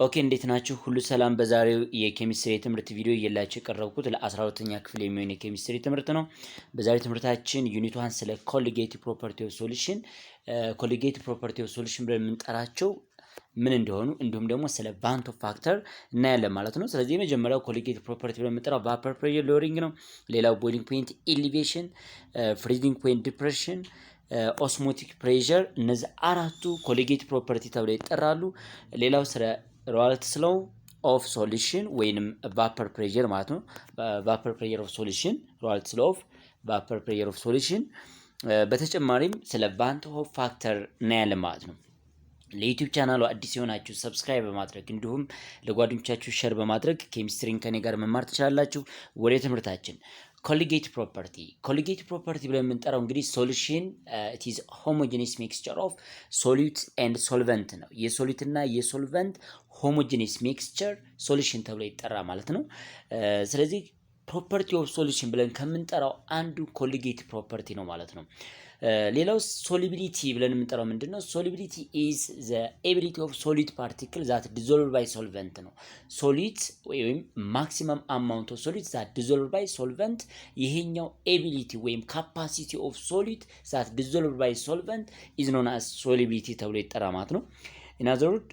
ኦኬ እንዴት ናችሁ? ሁሉ ሰላም። በዛሬው የኬሚስትሪ ትምህርት ቪዲዮ እየላችሁ የቀረብኩት ለ12ኛ ክፍል የሚሆን የኬሚስትሪ ትምህርት ነው። በዛሬው ትምህርታችን ዩኒት 1 ስለ ኮሊጌቲቭ ፕሮፐርቲ ኦፍ ሶሉሽን ኮሊጌቲቭ ፕሮፐርቲ ኦፍ ሶሉሽን ብለን የምንጠራቸው ምን እንደሆኑ እንዲሁም ደግሞ ስለ ቫንት ኦፍ ፋክተር እናያለን ማለት ነው። ስለዚህ የመጀመሪያው ኮሊጌቲቭ ፕሮፐርቲ ብለን የምንጠራው ቫፐር ፕሬሸር ሎሪንግ ነው። ሌላው ቦይሊንግ ፖይንት ኤሊቬሽን፣ ፍሪዚንግ ፖይንት ዲፕሬሽን፣ ኦስሞቲክ ፕሬሸር፣ እነዚህ አራቱ ኮሊጌቲቭ ፕሮፐርቲ ተብለው ይጠራሉ። ሌላው ስለ ሮአልት ስሎው ኦፍ ሶሉሽን ወይንም ቫፐር ፕሬሸር ማለት ነው። ቫፐር ፕሬሸር ኦፍ ሶሉሽን፣ ሮአልት ስሎው ኦፍ ቫፐር ፕሬሸር ኦፍ ሶሉሽን። በተጨማሪም ስለ ቫንት ኦፍ ፋክተር እናያለን ማለት ነው። ለዩቲዩብ ቻናሉ አዲስ የሆናችሁ ሰብስክራይብ በማድረግ እንዲሁም ለጓደኞቻችሁ ሼር በማድረግ ኬሚስትሪን ከኔ ጋር መማር ትችላላችሁ። ወደ ትምህርታችን ኮሊጌቲቭ ፕሮፐርቲ። ኮሊጌቲቭ ፕሮፐርቲ ብለን የምንጠራው እንግዲህ ሶሉሽን ኢት ኢዝ ሆሞጂኒየስ ሚክስቸር ኦፍ ሶሉት ኤንድ ሶልቨንት ነው። የሶሉት እና የሶልቨንት ሆሞጂኒየስ ሚክስቸር ሶሉሽን ተብሎ ይጠራ ማለት ነው። ስለዚህ ፕሮፐርቲ ኦፍ ሶሉሽን ብለን ከምንጠራው አንዱ ኮሊጌቲቭ ፕሮፐርቲ ነው ማለት ነው። ሌላው ሶሊቢሊቲ ብለን የምንጠራው ምንድነው? ሶሊቢሊቲ ኢዝ ዘ ኤቢሊቲ ኦፍ ሶሊድ ፓርቲክል ዛት ዲዞልቭ ባይ ሶልቨንት ነው። ሶሊድ ወይም ማክሲመም አማውንት ኦፍ ሶሊድ ዛት ዲዞልቭ ባይ ሶልቨንት፣ ይሄኛው ኤቢሊቲ ወይም ካፓሲቲ ኦፍ ሶሊድ ዛት ዲዞልቭ ባይ ሶልቨንት ኢዝ ኖን አስ ሶሊቢሊቲ ተብሎ ይጠራ ማለት ነው። ኢን አዘር ወርድ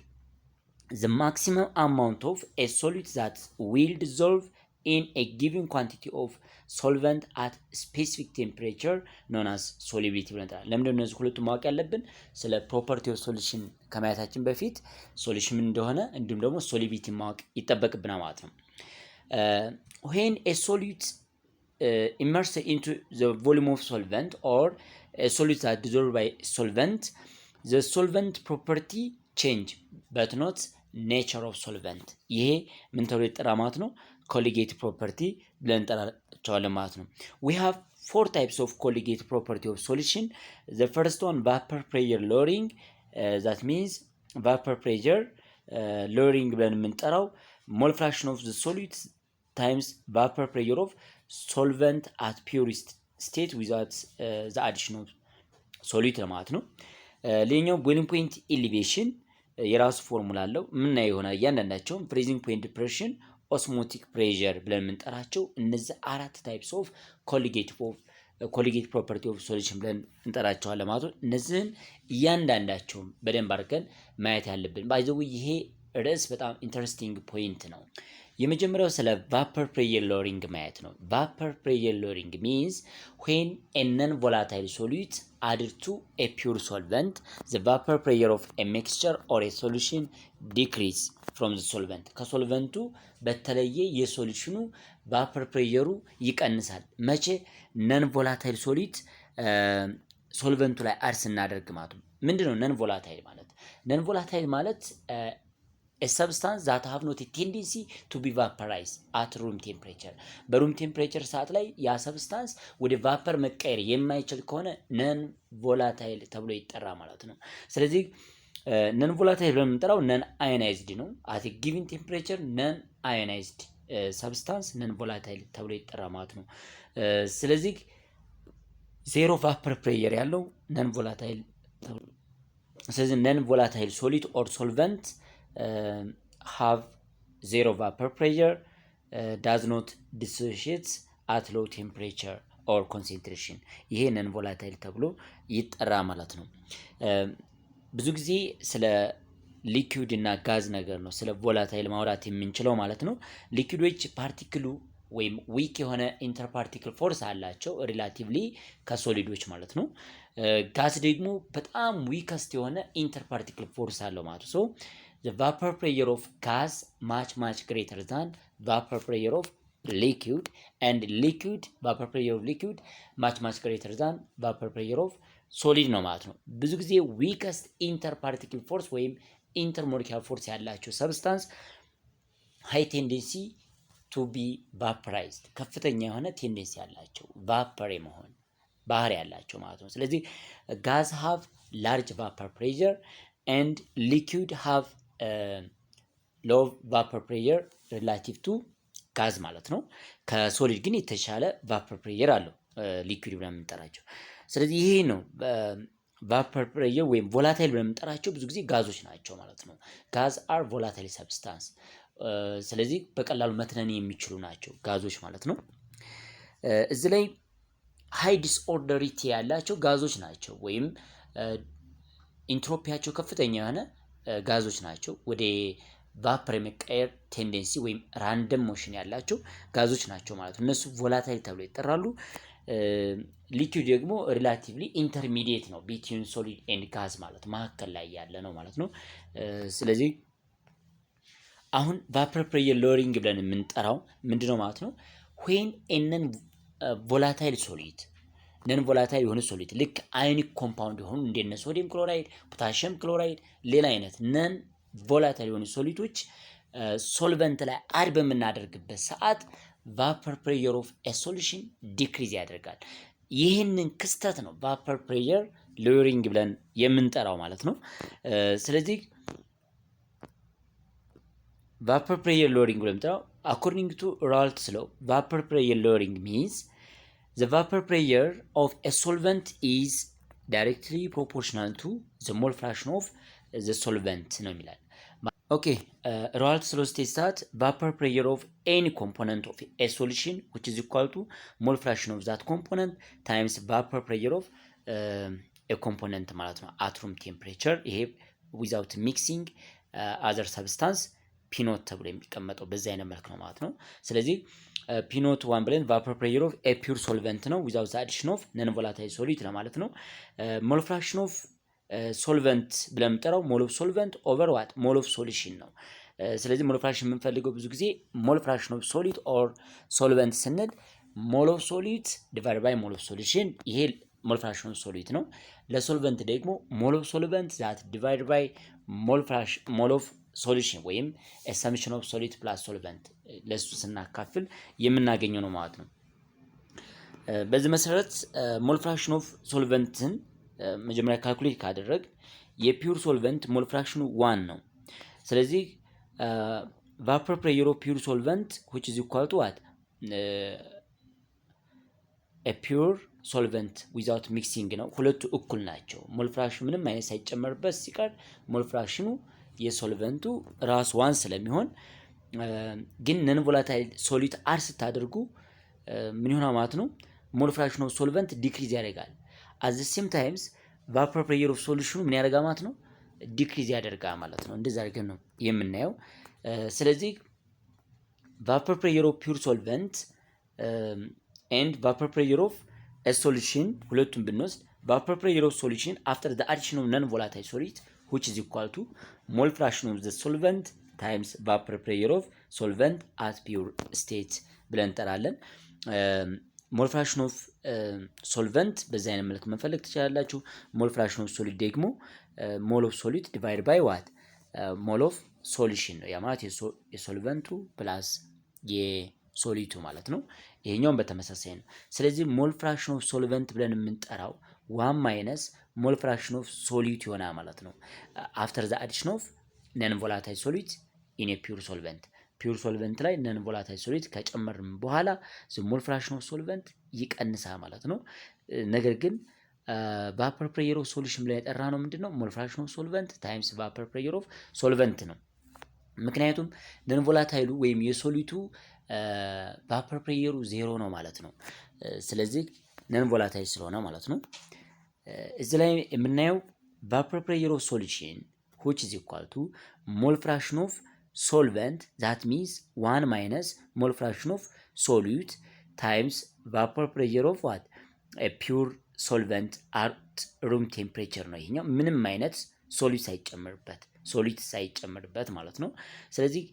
the maximum amount of a solid that will dissolve in a given quantity of solvent at specific temperature known as solubility ብለን እንጠራለን። ለምንድን ነው እነዚህ ሁለቱ ማወቅ ያለብን? ስለ ፕሮፐርቲ ኦፍ ሶሉሽን ከማየታችን በፊት ሶሉሽን ምን እንደሆነ እንዲሁም ደግሞ ሶሉቢሊቲ ማወቅ ይጠበቅብናል ማለት ነው። when a solute immersed into the volume of solvent or a solute that dissolved by solvent, the solvent property change but not nature of solvent። ይሄ ምን ተብሎ ይጠራ ማለት ነው? ኮሊጌቲቭ ፕሮፐርቲ ብለን እንጠራቸዋለን ማለት ነው። we have four types of colligative property of solution. the first one vapor pressure lowering, that means vapor pressure lowering ብለን የምንጠራው mole fraction of the solute times vapor pressure of solvent at purest state without the addition of solute ማለት ነው። ሌላኛው boiling point elevation የራሱ ፎርሙላ አለው። ምን ይሆናል? እያንዳንዳቸው ፍሪዚንግ ፖይንት ዲፕሬሽን፣ ኦስሞቲክ ፕሬሸር ብለን የምንጠራቸው እነዚህ አራት ታይፕስ ኦፍ ኮሊጌቲቭ ፕሮፐርቲ ኦፍ ሶሉሽን ብለን እንጠራቸዋለን ማለት ነው። እነዚህን እያንዳንዳቸውን በደንብ አድርገን ማየት ያለብን። ባይ ዘ ዌይ ይሄ ርዕስ በጣም ኢንተረስቲንግ ፖይንት ነው። የመጀመሪያው ስለ ቫፐር ፕሬሸር ሎሪንግ ማየት ነው። ቫፐር ፕሬሸር ሎሪንግ ሚንስ when a non-volatile solute added to a pure solvent, the vapor pressure of a mixture or a solution decrease from the solvent. ከሶልቨንቱ በተለየ የሶሉሽኑ ቫፐር ፕሬሸሩ ይቀንሳል። መቼ? ነን ቮላታይል ሶሊድ ሶልቨንቱ ላይ አድ ስናደርግ ማለት ነው። ምንድነው ነን ቮላታይል ማለት? ነን ቮላታይል ማለት a substance that have not a tendency to be vaporized at room temperature። በሩም ቴምፕሬቸር ሰዓት ላይ ያ ሰብስታንስ ወደ ቫፐር መቀየር የማይችል ከሆነ ነን ቮላታይል ተብሎ ይጠራ ማለት ነው። ስለዚህ ነን ቮላታይል ብለን የምንጠራው ነን አዮናይዝድ ነው። at a given temperature ነን አዮናይዝድ ሰብስታንስ ነን ቮላታይል ተብሎ ይጠራ ማለት ነው። ስለዚህ ዜሮ ቫፐር ፕሬሸር ያለው ነን ቮላታይል ተብሎ። ስለዚህ ነን ቮላታይል ሶሊድ ኦር ሶልቨንት have zero vapor pressure, does not dissociate at low temperature or concentration። ይሄ ነን ቮላታይል ተብሎ ይጠራ ማለት ነው። ብዙ ጊዜ ስለ ሊኩዊድ እና ጋዝ ነገር ነው ስለ ቮላታይል ማውራት የምንችለው ማለት ነው። ሊኩዊዶች ፓርቲክሉ ወይም ዊክ የሆነ ኢንተርፓርቲክል ፎርስ አላቸው ሪላቲቭሊ ከሶሊዶች ማለት ነው። ጋዝ ደግሞ በጣም ዊከስት የሆነ ኢንተርፓርቲክል ፎርስ አለው ማለት ነው። the vapor pressure of gas much greater than vapor pressure of liquid, and liquid vapor pressure of liquid much greater than vapor pressure of solid ነው ማለት ነው። ብዙ ጊዜ weakest interparticle force ወይም intermolecular force ያላቸው substance high tendency to be vaporized፣ ከፍተኛ የሆነ ቴንደንሲ ያላቸው ቫፐር የመሆን ባህሪ ያላቸው ማለት ነው። ስለዚህ gas have large vapor pressure and liquid have low vapor pressure relative to ጋዝ ማለት ነው። ከሶሊድ ግን የተሻለ ቫፐር ፕሬሸር አለው ሊኩዊድ ብለን የምንጠራቸው። ስለዚህ ይሄ ነው ቫፐር ፕሬየር ወይም ቮላታይል ብለን የምንጠራቸው ብዙ ጊዜ ጋዞች ናቸው ማለት ነው። ጋዝ አር ቮላታይል ሰብስታንስ። ስለዚህ በቀላሉ መትነን የሚችሉ ናቸው ጋዞች ማለት ነው። እዚህ ላይ ሃይ ዲስኦርደሪቲ ያላቸው ጋዞች ናቸው ወይም ኢንትሮፒያቸው ከፍተኛ የሆነ ጋዞች ናቸው። ወደ ቫፐር የመቀየር ቴንደንሲ ወይም ራንደም ሞሽን ያላቸው ጋዞች ናቸው ማለት ነው። እነሱ ቮላታይል ተብሎ ይጠራሉ። ሊኩዊድ ደግሞ ሪላቲቭሊ ኢንተርሚዲየት ነው ቢትዊን ሶሊድ ኤንድ ጋዝ ማለት መካከል ላይ ያለ ነው ማለት ነው። ስለዚህ አሁን ቫፐር ፕሬየር ሎሪንግ ብለን የምንጠራው ምንድነው ማለት ነው? ዌን ኤነን ቮላታይል ሶሊድ ነን ቮላታይል የሆነ ሶሊድ ልክ አዮኒክ ኮምፓውንድ የሆኑ እንደነ ሶዲየም ክሎራይድ፣ ፖታሽየም ክሎራይድ፣ ሌላ አይነት ነን ቮላታይል የሆኑ ሶሊዶች ሶልቨንት ላይ አድ በምናደርግበት ሰዓት ቫፐር ፕሬየር ኦፍ ኤ ሶሉሽን ዲክሪዝ ያደርጋል። ይህንን ክስተት ነው ቫፐር ፕሬየር ሎሪንግ ብለን የምንጠራው ማለት ነው። ስለዚህ ቫፐር ፕሬየር ሎሪንግ ብለን የምንጠራው አኮርዲንግ ቱ ራውልት ሎው ቫፐር ፕሬየር ሎሪንግ ሚንስ the vapor pressure of a solvent is directly proportional to the mole fraction of the solvent ነው የሚላል። ኦኬ ራውልት ሎው ስቴትስ that vapor pressure of any component of a solution which is equal to mole fraction of that component times vapor pressure of a component ማለት ነው at room temperature። ይሄ without mixing other substance ፒኖት ተብሎ የሚቀመጠው በዚህ አይነት መልክ ነው ማለት ነው። ስለዚህ ፒኖት ዋን ብለን ቫፐር ፕሬየር ኦፍ ኤ ፒውር ሶልቨንት ነው ዊዛውት አዲሽን ኦፍ ነን ቮላታይል ሶሊድ ለማለት ነው። ሞል ፍራክሽን ኦፍ ሶልቨንት ብለን የምንጠራው ሞል ኦፍ ሶልቨንት ኦቨር ዋት ሞል ኦፍ ሶሉሽን ነው። ስለዚህ ሞል ፍራክሽን የምንፈልገው ብዙ ጊዜ ሞል ፍራክሽን ኦፍ ሶሊድ ኦር ሶልቨንት ስንል ሞል ኦፍ ሶሊድ ዲቫይድ ባይ ሞል ኦፍ ሶሉሽን፣ ይሄ ሞል ፍራክሽን ኦፍ ሶሊድ ነው። ለሶልቨንት ደግሞ ሞል ኦፍ ሶልቨንት ዛት ዲቫይድ ባይ ሞል ኦፍ ሶሉሽን ወይም ሰምሽን ኦፍ ሶሊድ ፕላስ ሶልቨንት ለሱ ስናካፍል የምናገኘው ነው ማለት ነው። በዚህ መሰረት ሞል ፍራክሽን ኦፍ ሶልቨንትን መጀመሪያ ካልኩሌት ካደረግ የፒውር ሶልቨንት ሞል ፍራክሽኑ 1 ነው። ስለዚህ ቫፐር ፕሬየር ኦፍ ፒውር ሶልቨንት which is equal to what a pure solvent without mixing ነው። ሁለቱ እኩል ናቸው። ሞል ፍራክሽኑ ምንም አይነት ሳይጨመርበት ሲቀር ሞል ፍራክሽኑ የሶልቨንቱ ራስ ዋን ስለሚሆን ግን ነን ቮላታይል ሶሊድ አድ ስታደርጉ ምን ይሆናል ማለት ነው? ሞል ፍራክሽን ኦፍ ሶልቨንት ዲክሪዝ ያደርጋል። አት ዘ ሴም ታይምስ ቫፐር ፕሬየር ኦፍ ሶሉሽኑ ምን ያደርጋል ማለት ነው? ዲክሪዝ ያደርጋል ማለት ነው። እንደዛ አድርገን ነው የምናየው። ስለዚህ ቫፐር ፕሬየር ኦፍ ፒውር ሶልቨንት ኤንድ ቫፐር ፕሬየር ኦፍ ሶሉሽን ሁለቱም ብንወስድ ቫፐር ፕሬየር ኦፍ ሶሉሽን አፍተር ዘ አዲሽን ኦፍ ነን ቮላታይል ሶሊድ which is equal to mole fraction of the solvent times vapor pressure of solvent at pure state ብለን እንጠራለን። ሞል ፍራክሽን ኦፍ ሶልቨንት በዚህ አይነት መልክ መፈለግ ትችላላችሁ። ሞል ፍራክሽን ኦፍ ሶሊድ ደግሞ ሞል ኦፍ ሶሊድ ዲቫይድ ባይ ዋት ሞል ኦፍ ሶሉሽን ነው። ያ ማለት የሶልቨንቱ ፕላስ የሶሊቱ ማለት ነው። ይሄኛውም በተመሳሳይ ነው። ስለዚህ ሞል ፍራክሽን ኦፍ ሶልቨንት ብለን የምንጠራው 1 ማይነስ ሞል ፍራክሽን ኦፍ ሶሊድ ይሆናል ማለት ነው። አፍተር ዘ አዲሽን ኦፍ ነን ቮላታይል ሶሊድ ኢን ኤ ፒውር ሶልቨንት ፒውር ሶልቨንት ላይ ነን ቮላታይል ሶሊድ ከጨመርን በኋላ ሞል ፍራክሽን ኦፍ ሶልቨንት ይቀንሳል ማለት ነው። ነገር ግን ቫፐር ፕሬየር ኦፍ ሶሉሽን ብለን የጠራ ነው ምንድነው? ሞል ፍራክሽን ኦፍ ሶልቨንት ታይምስ ቫፐር ፕሬየር ኦፍ ሶልቨንት ነው። ምክንያቱም ነን ቮላታይሉ ወይም የሶሊቱ ቫፐር ፕሬየሩ 0 ነው ማለት ነው። ስለዚህ ነን ቮላታይል ስለሆነ ማለት ነው። እዚህ ላይ የምናየው ቫፐር ፕሬየር ኦፍ ሶሉሽን which is equal to ሞል ፍራክሽን ኦፍ solvent that means 1 minus mole fraction of solute times vapor pressure of what a pure solvent at room temperature ነው። ይሄኛው ምንም አይነት ሶሊድ ሳይጨመርበት ማለት ነው። ስለዚህ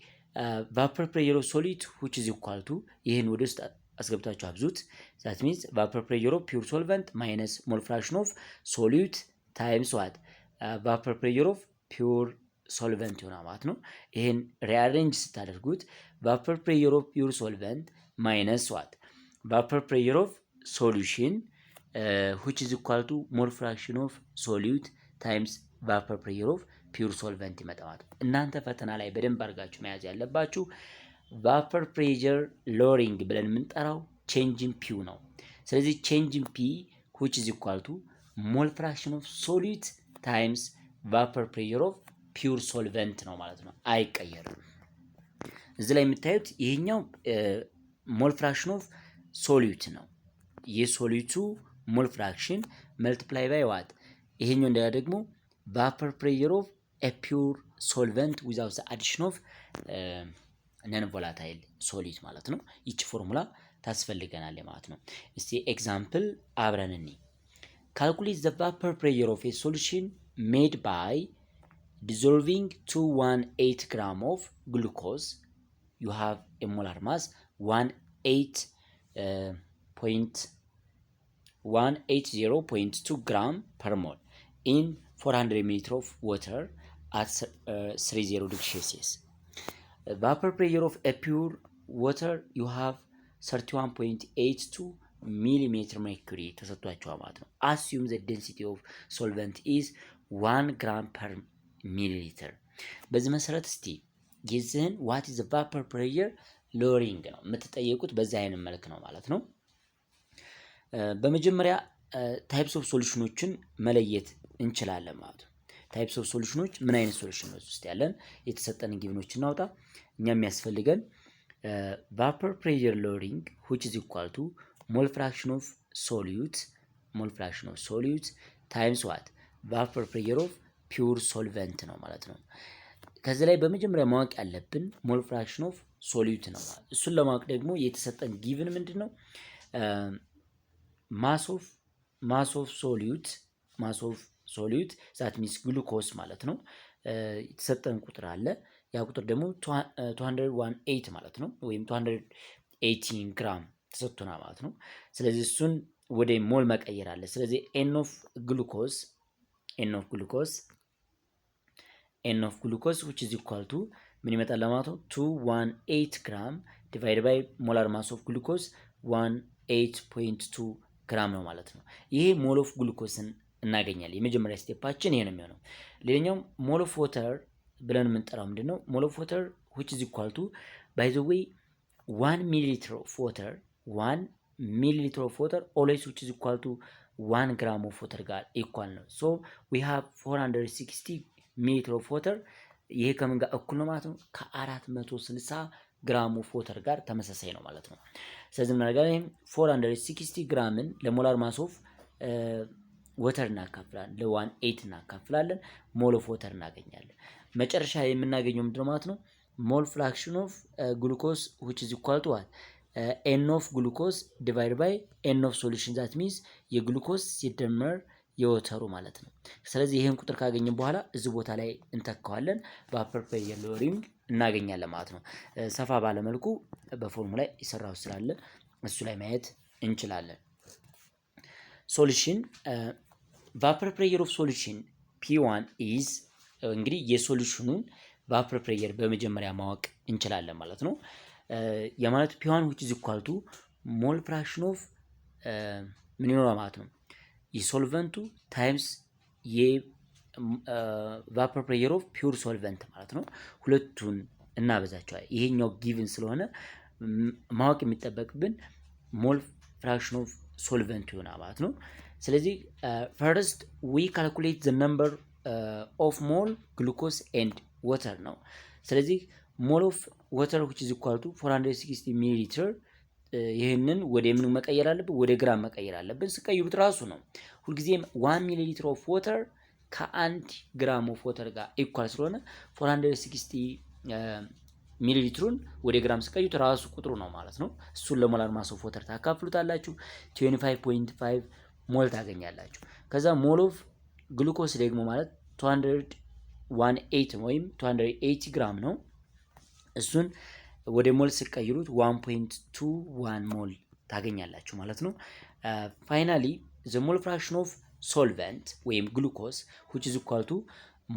vapor pressure of solute which is equal to ይሄን ወደ ውስጥ አስገብታችሁ አብዙት። that means vapor pressure of pure solvent minus mole fraction of solute times what vapor pressure of pure ሶልቨንት ይሆናል ማለት ነው። ይሄን ሪአሬንጅ ስታደርጉት ቫፐር ፕሬየር ኦፍ ፒውር ሶልቨንት ማይነስ ዋት ቫፐር ፕሬየር ኦፍ ሶሉሽን which is equal to ሞል ፍራክሽን ኦፍ ሶሊዩት ታይምስ ቫፐር ፕሬየር ኦፍ ፒውር ሶልቨንት ይመጣል ማለት ነው። እናንተ ፈተና ላይ በደንብ አድርጋችሁ መያዝ ያለባችሁ ቫፐር ፕሬየር ሎሪንግ ብለን የምንጠራው ቼንጅን ፒው ነው። ስለዚህ ቼንጅን ፒ which is equal to ሞል ፍራክሽን ኦፍ ሶሊድ ታይምስ ቫፐር ፕሬሸር ኦፍ ፒውር ሶልቨንት ነው ማለት ነው። አይቀየርም። እዚህ ላይ የምታዩት ይሄኛው ሞል ፍራክሽን ኦፍ ሶሊዩት ነው። የሶሊዩቱ ሞል ፍራክሽን መልቲፕላይ ባይ ዋት። ይሄኛው እንደያ ደግሞ ቫፐር ፕሬሸር ኦፍ ኤ ፒውር ሶልቨንት ዊዛውት አዲሽን ኦፍ ነን ቮላታይል ሶሊድ ማለት ነው። ይቺ ፎርሙላ ታስፈልገናል ማለት ነው። እስቲ ኤግዛምፕል አብረን እኒ ካልኩሌት ዘ ቫፐር ፕሬሸር ኦፍ ኤ ሶሉሽን ሜድ ባይ dissolving 218 gram of glucose. You have a molar mass 180.2 gram per mole in 400 ml of water at 30 degrees Celsius. Vapor pressure of a pure water you have 31.82 millimeter mercury ተሰጥቷቸዋል ማለት ነው። Assume the density of solvent is 1 gram per ሚሊሊትር። በዚህ መሰረት እስቲ የዚህን ዋት ኢዝ ቫፐር ፕሬሸር ሎሪንግ ነው የምትጠየቁት። በዚህ አይነት መልክ ነው ማለት ነው። በመጀመሪያ ታይፕስ ኦፍ ሶሉሽኖችን መለየት እንችላለን ማለት ነው። ታይፕስ ኦፍ ሶሉሽኖች ምን አይነት ሶሉሽኖች ውስጥ ያለን የተሰጠን ጊቭኖች እናውጣ። እኛ የሚያስፈልገን ቫፐር ፕሬሸር ሎሪንግ which is equal to ሞል ፍራክሽን ኦፍ ሶሊዩት ታይምስ ዋት ቫፐር ፕሬሸር ኦፍ ፒውር ሶልቨንት ነው ማለት ነው። ከዚህ ላይ በመጀመሪያ ማወቅ ያለብን ሞል ፍራክሽን ኦፍ ሶሊዩት ነው ማለት። እሱን ለማወቅ ደግሞ የተሰጠን ጊቭን ምንድን ነው? ማስ ኦፍ ሶሊዩት ዛት ሚንስ ግሉኮስ ማለት ነው። የተሰጠን ቁጥር አለ። ያ ቁጥር ደግሞ 218 ማለት ነው፣ ወይም 218 ግራም ተሰጥቶናል ማለት ነው። ስለዚህ እሱን ወደ ሞል መቀየር አለ። ስለዚህ ኤን ኦፍ ግሉኮስ which is equal to ምን ይመጣል ለማለት ነው 218 ግራም ዲቫይድ ባይ ሞላር ማስ ኦፍ ግሉኮስ 18.2 ግራም ነው ማለት ነው። ይሄ ሞል ኦፍ ግሉኮስን እናገኛለን። የመጀመሪያ ስቴፓችን ይሄ ነው የሚሆነው። ሌላኛው ሞል ኦፍ ዋተር ብለን የምንጠራው ምንድነው? ሞል ኦፍ ዋተር which is equal to by the way 1 milliliter of water always which is equal to 1 gram of water ጋር ኢኳል ነው። so we have 460 ሚሊሊትር ኦፍ ዋተር። ይሄ ከምን ጋር እኩል ነው ማለት ነው? ከ460 ግራም ኦፍ ዋተር ጋር ተመሳሳይ ነው ማለት ነው። ስለዚህ ምን አደርጋለን? 460 ግራምን ለሞላር ማስ ኦፍ ዋተር እናካፍላለን፣ ለ18 እናካፍላለን፣ ሞል ኦፍ ዋተር እናገኛለን። መጨረሻ የምናገኘው ምንድነው ማለት ነው? ሞል ፍራክሽን ኦፍ ግሉኮስ which is equal to what ኤን ኦፍ ግሉኮስ ዲቫይድ ባይ ኤን ኦፍ ሶሉሽን ዛት ሚንስ የግሉኮስ ሲደመር የወተሩ ማለት ነው። ስለዚህ ይሄን ቁጥር ካገኘን በኋላ እዚህ ቦታ ላይ እንተካዋለን። ቫፐር ፕሬሸር ሎሪንግ እናገኛለን ማለት ነው። ሰፋ ባለ መልኩ በፎርሙላ ይሰራው ስላለ እሱ ላይ ማየት እንችላለን። ሶሉሽን ቫፐር ፕሬሸር ኦፍ ሶሉሽን P1 ኢዝ እንግዲህ የሶሉሽኑን ቫፐር ፕሬሸር በመጀመሪያ ማወቅ እንችላለን ማለት ነው። የማለት P1 which is equal to ሞል ፍራክሽን ኦፍ ምን ይኖራል ማለት ነው? የሶልቨንቱ ታይምስ የቫፐር ፕሬሸር ኦፍ ፒውር ሶልቨንት ማለት ነው። ሁለቱን እናበዛቸዋለን። ይሄኛው ጊቭን ስለሆነ ማወቅ የሚጠበቅብን ሞል ፍራክሽን ኦፍ ሶልቨንት ይሆናል ማለት ነው። ስለዚህ ፈርስት ዊ ካልኩሌት ዘ ነምበር ኦፍ ሞል ግሉኮስ ኤንድ ዋተር ነው። ስለዚህ ሞል ኦፍ ዋተር which is equal to 460 ሚሊ ሊትር ይህንን ወደ ምን መቀየር አለብን? ወደ ግራም መቀየር አለብን። ስቀይሩት ራሱ ነው ሁልጊዜም 1 ሚሊ ሊትር ኦፍ ዋተር ከ1 ግራም ኦፍ ዋተር ጋር ኢኳል ስለሆነ 460 ሚሊ ሊትሩን ወደ ግራም ስቀይሩት ራሱ ቁጥሩ ነው ማለት ነው። እሱን ለሞላር ማስ ኦፍ ዋተር ታካፍሉታላችሁ 25.5 ሞል ታገኛላችሁ። ከዛ ሞል ኦፍ ግሉኮስ ደግሞ ማለት 218 ወይም 280 ግራም ነው። እሱን ወደ ሞል ስቀይሩት 1.21 ሞል ታገኛላችሁ ማለት ነው። ፋይናሊ ዘ ሞል ፍራክሽን ኦፍ ሶልቨንት ወይም ግሉኮስ which is equal to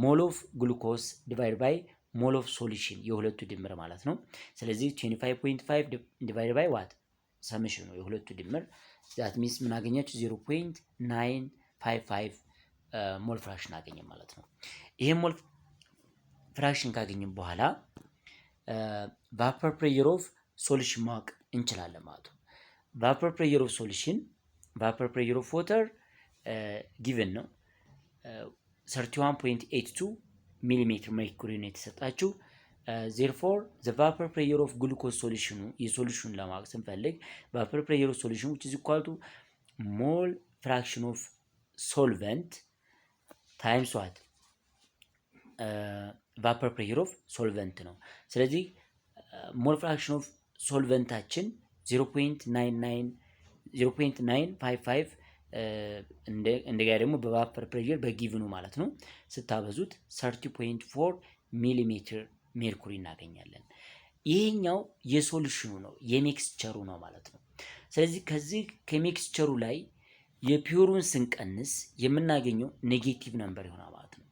ሞል ኦፍ ግሉኮስ ዲቫይድ ባይ ሞል ኦፍ ሶሉሽን የሁለቱ ድምር ማለት ነው። ስለዚህ 25.5 ዲቫይድ ባይ ዋት ሰምሽን ነው የሁለቱ ድምር ዛት ሚንስ ምን አገኛችሁ 0.955 ሞል ፍራክሽን አገኘ ማለት ነው። ይሄ ሞል ፍራክሽን ካገኘን በኋላ ቫፐር ፕሬሸር ኦፍ ሶሉሽን ማወቅ እንችላለን ማለት ነው። ቫፐር ፕሬሸር ኦፍ ሶሉሽን ቫፐር ፕሬሸር ኦፍ ዋተር ጊቨን ነው 31.82 ሚሊሜትር ሜርኩሪ ነው የተሰጣችሁ። therefore the vapor pressure of glucose solution የሶሉሽን ለማወቅ ስንፈልግ vapor pressure of solution which is equal to mole fraction of solvent times what vapor pressure of solvent ነው። ስለዚህ mole fraction of solventአችን 0.955 እንደገና ደግሞ በቫፐር ፕሬሸር በጊቭኑ ማለት ነው ስታበዙት 30.4 ሚሊሜትር ሜርኩሪ እናገኛለን። ይሄኛው የሶሉሽኑ ነው የሚክስቸሩ ነው ማለት ነው። ስለዚህ ከዚህ ከሚክስቸሩ ላይ የፒውሩን ስንቀንስ የምናገኘው ኔጌቲቭ ነምበር ይሆናል ማለት ነው።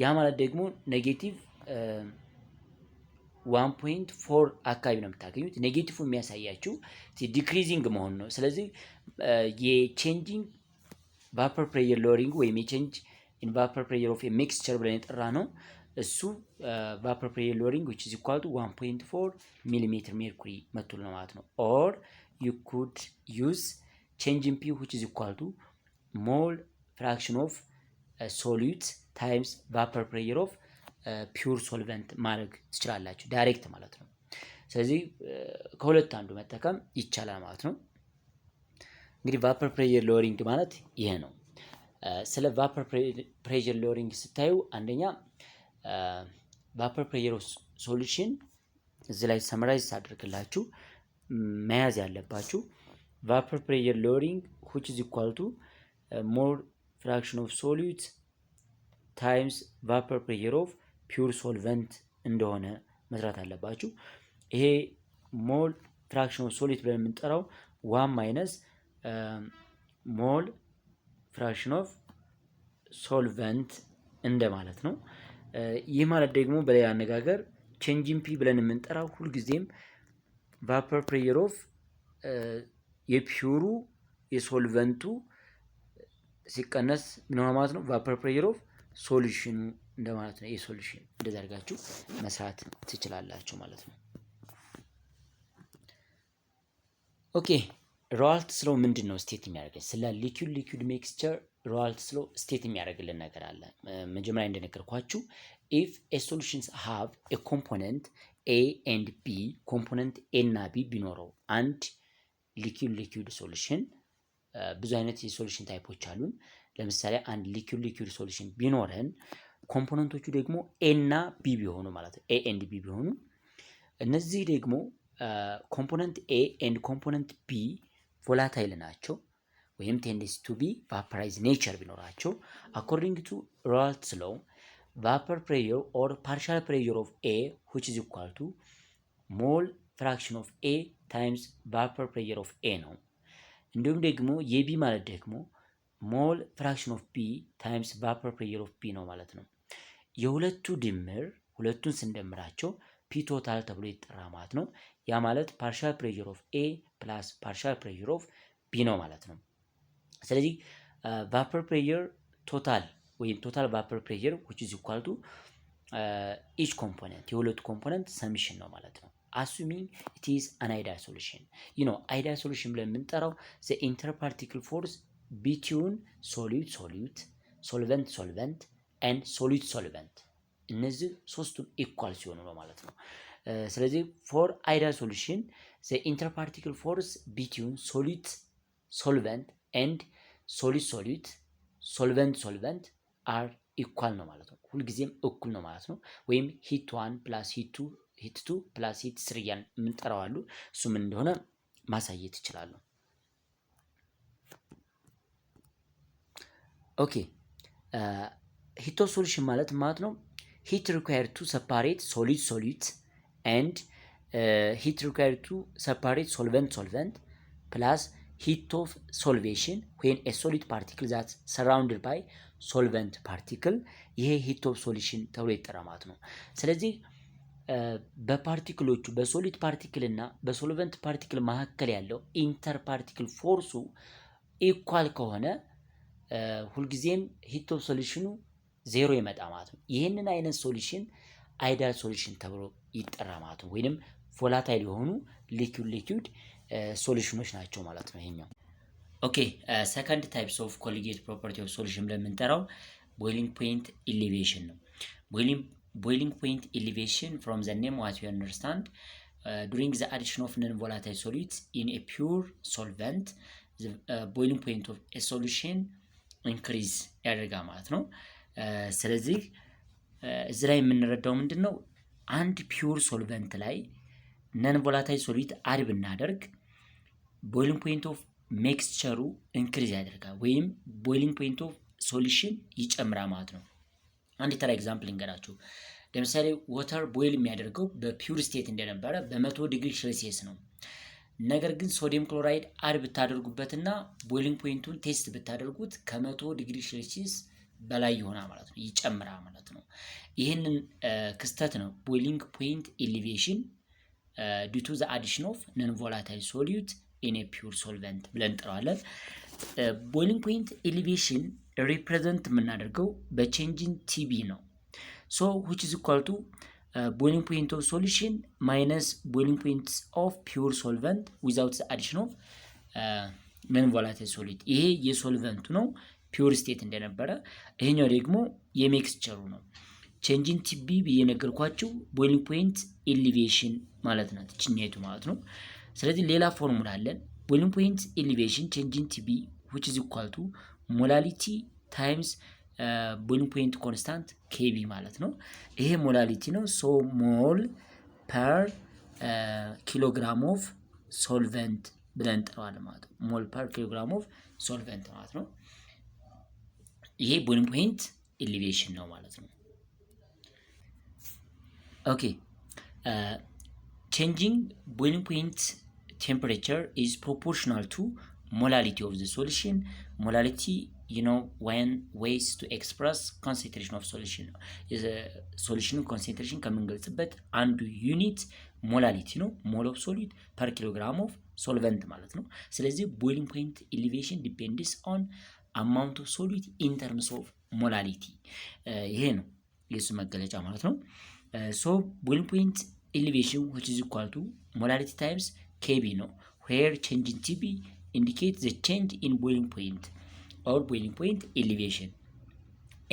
ያ ማለት ደግሞ ኔጌቲቭ 1.4 አካባቢ ነው የምታገኙት። ኔጌቲቭ የሚያሳያችሁ ዲክሪዚንግ መሆን ነው። ስለዚህ የቼንጂንግ ቫፐር ፕሬሸር ሎሪንግ ወይም የቼንጅ ኢን ቫፐር ፕሬሸር ኦፍ ሚክስቸር ብለን የጠራ ነው እሱ ቫፐር ፕሬሸር ሎሪንግ which is equal to 1.4 ሚሊሜትር ሜርኩሪ መጥቶ ነው ማለት ነው። or you could use change in P which is equal to mole fraction of solute times vapor pressure of pure solvent ማድረግ ትችላላችሁ ዳይሬክት ማለት ነው። ስለዚህ ከሁለት አንዱ መጠቀም ይቻላል ማለት ነው። እንግዲህ ቫፐር ፕሬሸር ሎሪንግ ማለት ይሄ ነው። ስለ ቫፐር ፕሬሸር ሎሪንግ ስታዩ አንደኛ ቫፐር ፕሬሸር ሶሉሽን እዚህ ላይ ሰመራይዝ አድርግላችሁ መያዝ ያለባችሁ ቫፐር ፕሬሸር ሎሪንግ which is equal to more fraction of solute times vapor pressure of pure solvent እንደሆነ መስራት አለባችሁ። ይሄ ሞል ፍራክሽን ኦፍ ሶሊድ ብለን የምንጠራው 1 ማይነስ ሞል ፍራክሽን ኦፍ ሶልቨንት እንደማለት ነው። ይህ ማለት ደግሞ በሌላ አነጋገር ቼንጅ ኢን ፒ ብለን የምንጠራው ሁልጊዜም ቫፐር ፕሬሸር ኦፍ የፒውሩ የሶልቨንቱ ሲቀነስ ምን ማለት ነው? ቫፐር ፕሬሸር ኦፍ ሶሉሽኑ እንደማለት ነው። የሶሉሽን እንደዛ አድርጋችሁ መስራት ትችላላችሁ ማለት ነው። ኦኬ ራውልት ስሎ ምንድን ነው ስቴት የሚያደርገን? ስለ ሊኩድ ሚክስቸር ራውልት ስሎ ስቴት የሚያደርግልን ነገር አለ። መጀመሪያ እንደነገርኳችሁ ኢፍ ኤ ሶሉሽንስ ሃቭ ኤ ኮምፖነንት ኤ ኤንድ ቢ ኮምፖነንት ኤ እና ቢ ቢኖረው አንድ ሊኩድ ሶሉሽን ብዙ አይነት የሶሉሽን ታይፖች አሉን። ለምሳሌ አንድ ሊኩድ ሶሉሽን ቢኖረን ኮምፖነንቶቹ ደግሞ ኤ እና ቢ ቢሆኑ ማለት ነው። ኤ ኤንድ ቢ ቢሆኑ እነዚህ ደግሞ ኮምፖነንት ኤ ኤንድ ኮምፖነንት ቢ ቮላታይል ናቸው ወይም ቴንደንሲ ቱ ቢ ቫፐራይዝ ኔቸር ቢኖራቸው አኮርዲንግ ቱ ራውልት ሎው ቫፐር ፕሬሸር ኦር ፓርሻል ፕሬሸር ኦፍ ኤ which is equal to ሞል ፍራክሽን ኦፍ ኤ ታይምስ ቫፐር ፕሬሸር ኦፍ ኤ ነው። እንዲሁም ደግሞ የቢ ማለት ደግሞ ሞል ፍራክሽን ኦፍ ቢ ታይምስ ቫፐር ፕሬሸር ኦፍ ቢ ነው ማለት ነው። የሁለቱ ድምር ሁለቱን ስንደምራቸው ፒ ቶታል ተብሎ ይጠራ ማለት ነው። ያ ማለት ፓርሻል ፕሬሸር ኦፍ ኤ ፕላስ ፓርሻል ፕሬሸር ኦፍ ቢ ነው ማለት ነው። ስለዚህ ቫፐር ፕሬሸር ቶታል ወይም ቶታል ቫፐር ፕሬሸር which is equal to each component የሁለቱ ኮምፖነንት ሰሚሽን ነው ማለት ነው። assuming it is an ideal solution ideal solution ብለን የምንጠራው the interparticle force between solute solvent and solvent እነዚህ ሶስቱም ኢኳል ሲሆኑ ነው ማለት ነው። ስለዚህ for ideal solution the interparticle force between solvent and solute solvent are equal ነው ማለት ነው። ሁልጊዜም እኩል ነው ማለት ነው። ወይም ሂት 1 ፕላስ ሂት 2 ፕላስ ሂት 3 ያን የምንጠራው አሉ። እሱ ምን እንደሆነ ማሳየት ይችላሉ። ኦኬ ሂት ኦፍ ሶሉሽን ማለት ነው ሂት ሪኳየርድ ቱ ሰፓሬት solute and heat required to separate solvent plus heat of solvation when a solid particle that's surrounded by solvent particle ይሄ heat of solution ተብሎ ይጠራ ማለት ነው። ስለዚህ በፓርቲክሎቹ በሶሊድ ፓርቲክል እና በሶልቨንት ፓርቲክል መካከል ያለው ኢንተር ፓርቲክል ፎርሱ ኢኳል ከሆነ ሁልጊዜም ሂት ኦፍ ሶሉሽኑ ዜሮ ይመጣ ማለት ነው። ይህንን አይነት ሶሉሽን አይዲያል ሶሉሽን ተብሎ ይጠራ ማለት ነው። ወይንም ቮላታይል የሆኑ ሊኩድ ሶሉሽኖች ናቸው ማለት ነው ይሄኛው። ኦኬ ሰከንድ ታይፕስ ኦፍ ኮሊጌት ፕሮፐርቲ ኦፍ ሶሉሽን ብለን የምንጠራው ቦይሊንግ ፖይንት ኢሊቬሽን ነው። ቦይሊንግ ፖይንት ኢሊቬሽን ፍሮም ዘ ኔም ዋት ዩ አንደርስታንድ ዱሪንግ ዘ አዲሽን ኦፍ ነን ቮላታይል ሶሉት ኢን ኤ ፒውር ሶልቨንት ቦይሊንግ ፖይንት ኦፍ ኤ ሶሉሽን ኢንክሪዝ ያደርጋል ማለት ነው። ስለዚህ እዚህ ላይ የምንረዳው ምንድን ነው? አንድ ፒውር ሶልቨንት ላይ ነን ቮላታይል ሶሉት አድ ብናደርግ ቦይሊንግ ፖይንት ኦፍ ሜክስቸሩ ኢንክሪዝ ያደርጋል ወይም ቦይሊንግ ፖይንት ኦፍ ሶሉሽን ይጨምራል ማለት ነው። አንድ ተራ ኤግዛምፕል እንገራችሁ። ለምሳሌ ወተር ቦይል የሚያደርገው በፒውር ስቴት እንደነበረ በ100 ዲግሪ ሴልሲየስ ነው። ነገር ግን ሶዲየም ክሎራይድ አድ ብታደርጉበትና ቦይሊንግ ፖይንቱን ቴስት ብታደርጉት ከ100 ዲግሪ ሴልሲየስ በላይ ይሆናል ማለት ነው፣ ይጨምራል ማለት ነው። ይህንን ክስተት ነው ቦይሊንግ ፖይንት ኤሊቬሽን ዲው ቱ ዘ አዲሽን ኦፍ ነን ቮላታይል ሶሉት ኢን ኤ ፒውር ሶልቨንት ብለን እንጠራዋለን። ቦይሊንግ ፖይንት ኤሊቬሽን ሪፕሬዘንት የምናደርገው በቼንጅን ቲቢ ነው። ሶ ዊች ኢዝ ኢኳል ቱ ቦይሊንግ ፖይንት ኦፍ ሶሉሽን ማይነስ ቦይሊንግ ፖይንት ኦፍ ፒውር ሶልቨንት ዊዛውት አዲሽን ኦፍ ነን ቮላታይል ሶሉት። ይሄ የሶልቨንቱ ነው ፒውር ስቴት እንደነበረ፣ ይሄኛው ደግሞ የሜክስቸሩ ነው። ቼንጅን ቲቢ ብዬ ነገርኳችሁ ቦይሊንግ ፖይንት ኤሊቬሽን ማለት ናት ችኛይቱ ማለት ነው። ስለዚህ ሌላ ፎርሙላ አለን። ቦይሊንግ ፖይንት ኤሊቬሽን ቼንጅን ቲቢ which is equal to ሞላሊቲ ታይምስ ቦይሊንግ ፖይንት ኮንስታንት ኬቢ ማለት ነው። ይሄ ሞላሊቲ ነው። ሶ ሞል ፐር ኪሎግራም ኦፍ ሶልቨንት ብለን እንጠራዋለን ማለት ነው። ሞል ፐር ኪሎግራም ኦፍ ሶልቨንት ማለት ነው። ይሄ ቦይሊንግ ፖይንት ኤሊቬሽን ነው ማለት ነው። ኦኬ changing boiling point temperature is proportional to molality of the solution. Molality, you know, when ways to express concentration of solution. Is a solution concentration ከምንገልጽበት አንዱ ዩኒት ሞላሊቲ ነው። ሞል ኦፍ ሶሊድ ፐር ኪሎግራም ኦፍ ሶልቨንት ማለት ነው። ስለዚህ ቦይሊንግ ፖይንት ኤሊቬሽን ዲፔንድስ ኦን አማውንት ኦፍ ሶሊድ ኢን ተርምስ ኦፍ ሞላሊቲ። ይሄ ነው የሱ መገለጫ ማለት ነው። ሶ ቦይሊንግ ፖይንት elevation which is equal to molality times Kb ነው, where change in Tb indicates the change in boiling point or boiling point elevation.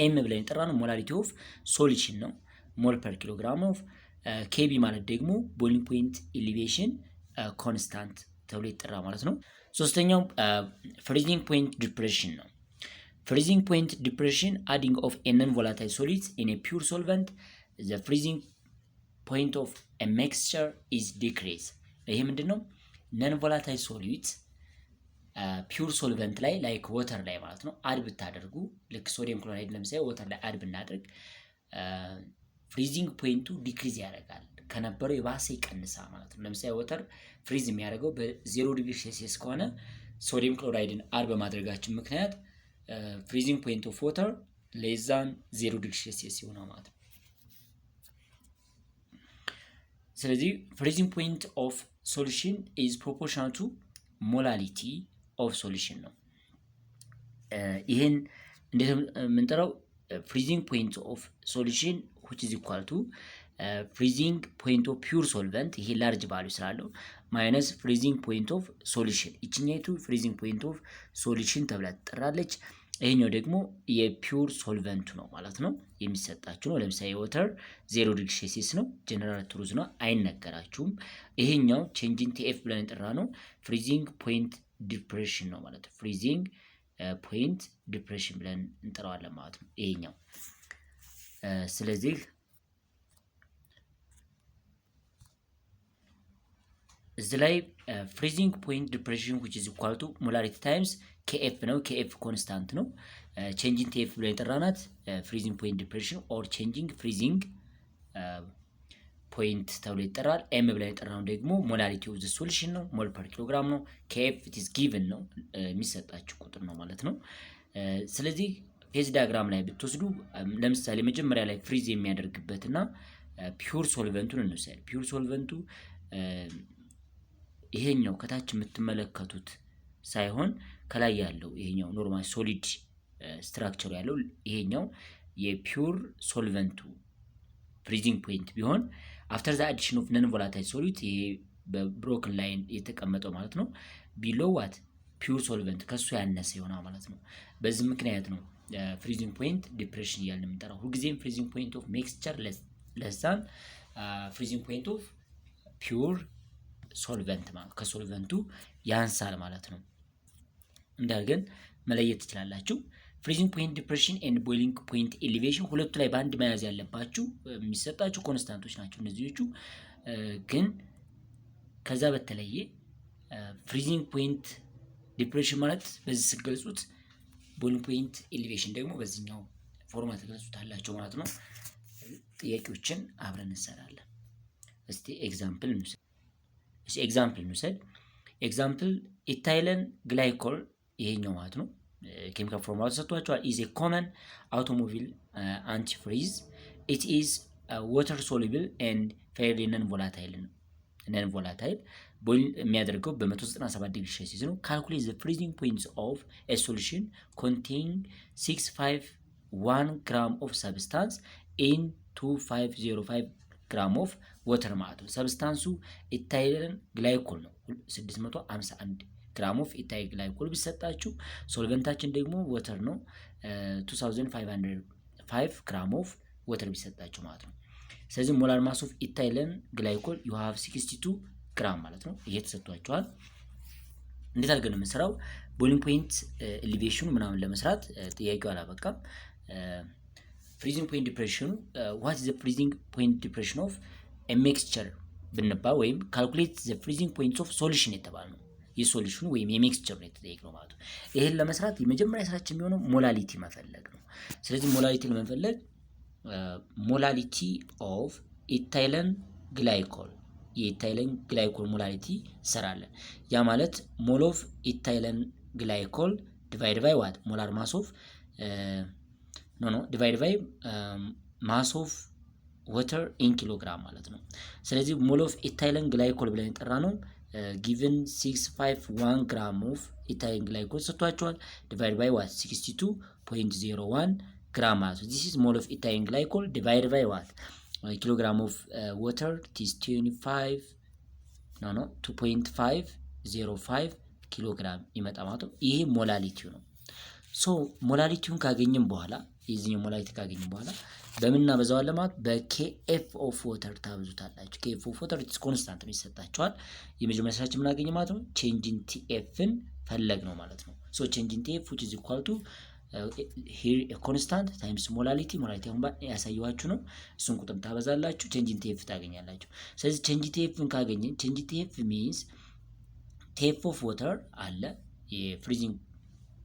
M ብለን የጠራነው molality of solution ነው, mol per kilogram of Kb ማለት ደግሞ boiling point elevation constant ተብሎ ይጠራ ማለት ነው። ሶስተኛው freezing point depression ነው። freezing point depression adding of a non-volatile solid in a pure solvent, the freezing point of a mixture is decrease. ይሄ ምንድነው? ነን ቮላታይል ሶሉት ፒውር ሶልቨንት ላይ ላይክ ወተር ላይ ማለት ነው አድ ብታደርጉ፣ ልክ ሶዲየም ክሎራይድ ለምሳሌ ወተር ላይ አድ ብናደርግ ፍሪዚንግ ፖይንቱ ዲክሪዝ ያደርጋል፣ ከነበረው የባሰ ይቀንሳል ማለት ነው። ለምሳሌ ወተር ፍሪዝ የሚያደርገው በ0 ዲግሪ ሴልሲየስ ከሆነ ሶዲየም ክሎራይድን አድ በማድረጋችን ምክንያት ፍሪዚንግ ፖይንት ኦፍ ወተር ሌዛን 0 ዲግሪ ሴልሲየስ ይሆናል ማለት ነው። ስለዚህ ፍሪዚንግ ፖይንት ኦፍ ሶሉሽን ኢዝ ፕሮፖርሽናል ቱ ሞላሊቲ ኦፍ ሶሉሽን ነው። ይህን እንዴት የምንጠራው? ፍሪዚንግ ፖይንት ኦፍ ሶሉሽን which is equal to ፍሪዚንግ ፖይንት ኦፍ ፒውር ሶልቨንት፣ ይሄ ላርጅ ቫልዩ ስላለው ማይነስ ፍሪዚንግ ፖይንት ኦፍ ሶሉሽን። ይችኛይቱ ፍሪዚንግ ፖይንት ኦፍ ሶሉሽን ተብላ ትጠራለች። ይሄኛው ደግሞ የፒውር ሶልቨንቱ ነው ማለት ነው፣ የሚሰጣችሁ ነው። ለምሳሌ ወተር 0 ዲግሪ ሴልሲየስ ነው፣ ጀነራል ትሩዝ ነው፣ አይነገራችሁም። ይሄኛው ቼንጂን ቲኤፍ ብለን የጠራ ነው ፍሪዚንግ ፖይንት ዲፕሬሽን ነው ማለት ነው። ፍሪዚንግ ፖይንት ዲፕሬሽን ብለን እንጠራዋለን ማለት ነው ይሄኛው። ስለዚህ እዚህ ላይ ፍሪዚንግ ፖይንት ዲፕሬሽን which is equal to molarity times KF ነው። KF ኮንስታንት ነው። ቼንጂንግ ቲኤፍ ብለን የጠራናት ፍሪዚንግ ፖይንት ዲፕሬሽን ኦር ቼንጂንግ ፍሪዚንግ ፖይንት ተብሎ ይጠራል። ኤም ብለን የጠራነው ደግሞ ሞላሊቲ ኦፍ ዘ ሶሉሽን ነው፣ ሞል ፐር ኪሎግራም ነው። KF it is given ነው፣ የሚሰጣችሁ ቁጥር ነው ማለት ነው። ስለዚህ ፌዝ ዲያግራም ላይ ብትወስዱ ለምሳሌ መጀመሪያ ላይ ፍሪዝ የሚያደርግበትና ፒውር ሶልቨንቱን እንወስድ። ፒውር ሶልቨንቱ ይሄኛው ከታች የምትመለከቱት ሳይሆን ከላይ ያለው ይሄኛው ኖርማል ሶሊድ ስትራክቸር ያለው ይሄኛው የፒውር ሶልቨንቱ ፍሪዚንግ ፖይንት ቢሆን አፍተር ዘ አዲሽን ኦፍ ነን ቮላታይል ሶሉት፣ ይሄ በብሮክን ላይን የተቀመጠው ማለት ነው። ቢሎ ዋት ፒውር ሶልቨንት ከሱ ያነሰ ይሆናል ማለት ነው። በዚህ ምክንያት ነው ፍሪዚንግ ፖይንት ዲፕሬሽን እያልን የምንጠራው። ሁልጊዜም ፍሪዚንግ ፖይንት ኦፍ ሚክስቸር ለስ ዛን ፍሪዚንግ ፖይንት ኦፍ ፒውር ሶልቨንት ማለት ከሶልቨንቱ ያንሳል ማለት ነው። እንዳልገን መለየት ትችላላችሁ። ፍሪዚንግ ፖይንት ዲፕሬሽን ኤንድ ቦይሊንግ ፖይንት ኤሊቬሽን ሁለቱ ላይ በአንድ መያዝ ያለባችሁ የሚሰጣችሁ ኮንስታንቶች ናቸው እነዚህዎቹ። ግን ከዛ በተለየ ፍሪዚንግ ፖይንት ዲፕሬሽን ማለት በዚህ ስትገልጹት፣ ቦይሊንግ ፖይንት ኤሊቬሽን ደግሞ በዚህኛው ፎርማት ትገልጹታላችሁ ማለት ነው። ጥያቄዎችን አብረን እንሰራለን። እስቲ ኤግዛምፕል እንውሰድ። ኤግዛምፕል ኢታይለን ግላይኮል ይሄኛው ማለት ነው ኬሚካል ፎርሙላ ተሰጥቷቸዋል። ኢዝ ኤ ኮመን አውቶሞቢል አንቲፍሪዝ ኢት ኢዝ ዋተር ሶሉብል ኤንድ ፌርሊ ነን ቮላታይል ቦይል የሚያደርገው በ197 ዲግሪ ሴልሺየስ ነው። ካልኩሌት ዘ ፍሪዚንግ ፖይንትስ ኦፍ ኤ ሶሉሽን ኮንቴይኒንግ 651 ግራም ኦፍ ሰብስታንስ ኢን 2505 ግራም ኦፍ ወተር ማለት ነው። ሰብስታንሱ ኢታይለን ግላይኮል ነው 651 ግራም ኦፍ ኢታይል ግላይኮል ቢሰጣችሁ፣ ሶልቨንታችን ደግሞ ወተር ነው 2505 ግራም ኦፍ ወተር ቢሰጣችሁ ማለት ነው። ስለዚህ ሞላር ማስ ኦፍ ኢታይለን ግላይኮል ዩ ሃቭ 62 ግራም ማለት ነው። ይሄ ተሰጥቷቸዋል። እንዴት አድርገን የምንሰራው ቦይሊንግ ፖይንት ኤሊቬሽኑ ምናምን ለመስራት ጥያቄው አላበቃም። ፍሪዚንግ ፖይንት ዲፕሬሽኑ ዋት ኢዝ ዘ ፍሪዚንግ ፖይንት ዲፕሬሽን ኦፍ ኤ ሚክስቸር ብንባል ወይም ካልኩሌት ዘ ፍሪዚንግ ፖይንትስ ኦፍ ሶሉሽን የተባለ ነው። የሶሉሽኑ ወይም የሚክስቸር ነው የተጠየቅነው ማለት ነው። ይሄን ለመስራት የመጀመሪያ ስራችን የሚሆነው ሞላሊቲ መፈለግ ነው። ስለዚህ ሞላሊቲ ለመፈለግ ሞላሊቲ ኦፍ ኢታይለን ግላይኮል የኢታይለን ግላይኮል ሞላሊቲ እንሰራለን። ያ ማለት ሞል ኦፍ ኢታይለን ግላይኮል ዲቫይድ ባይ ዋት ሞላር ማስ ኦፍ ዲቫይድ ባይ ማስ ኦፍ ወተር ኢን ኪሎግራም ማለት ነው። ስለዚህ ሞል ኦፍ ኢታይለን ግላይኮል ብለን የጠራ ነው ጊቨን 651 ግራም ኦፍ ኢታይለን ግላይኮል ሰጥቷቸዋል። ዲቫይድ ባይ ዋት 62.01 ግራም ማለት ነው። ዚስ ኢዝ ሞል ኦፍ ኢታይለን ግላይኮል ዲቫይድ ባይ ዋት ኪሎግራም ኦፍ ወተር ቲስ 2.505 ኪሎግራም ይመጣ ማለት ነው። ይሄ ሞላሊቲው ነው። ሶ ሞላሊቲውን ካገኘን በኋላ የዚህኛው ሞላሊቲ ካገኘን በኋላ በምንና በዛዋለን ማለት በኬኤፍ ኦፍ ወተር ታብዙታላችሁ። ኬኤፍ ኦፍ ወተር ኢትስ ኮንስታንት ነው ይሰጣችኋል። የመጀመሪያ ስራችን የምናገኘ ማለት ነው ቼንጅን ቲኤፍን ፈለግ ነው ማለት ነው። ሶ ቼንጅን ቲኤፍ which is equal to here a constant times ሞላሊቲ አሁን ያሳየኋችሁ ነው። እሱን ቁጥር ታበዛላችሁ ቼንጅን ቲኤፍ ታገኛላችሁ። ስለዚህ ቼንጅን ቲኤፍን ካገኘን ቼንጅን ቲኤፍ means ቲኤፍ ኦፍ ወተር አለ የፍሪዚንግ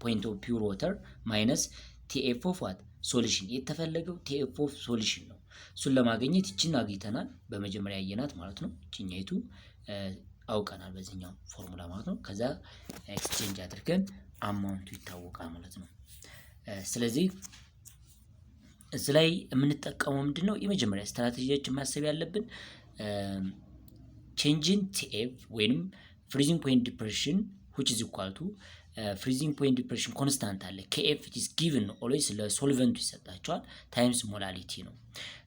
ፖይንት ኦፍ ፒውር ወተር ማይነስ ቲኤፍ ኦፍ ዋት ሶሉሽን የተፈለገው ቲኤፍ ኦፍ ሶሉሽን ነው። እሱን ለማግኘት ይችን አግኝተናል በመጀመሪያ ያየናት ማለት ነው። ይችኛይቱ አውቀናል በዚህኛው ፎርሙላ ማለት ነው። ከዛ ኤክስቼንጅ አድርገን አማውንቱ ይታወቃል ማለት ነው። ስለዚህ እዚህ ላይ የምንጠቀመው ምንድነው? የመጀመሪያ ስትራቴጂያችን ማሰብ ያለብን ቼንጅን ቲኤፍ ወይንም ፍሪዚንግ ፖይንት ዲፕሬሽን which is equal to ፍሪዚንግ ፖይንት ዲፕሬሽን ኮንስታንት አለ ኬኤፍ ኢዝ ጊቭን ኦልዌይስ ለሶልቨንቱ ይሰጣቸዋል ታይምስ ሞላሊቲ ነው።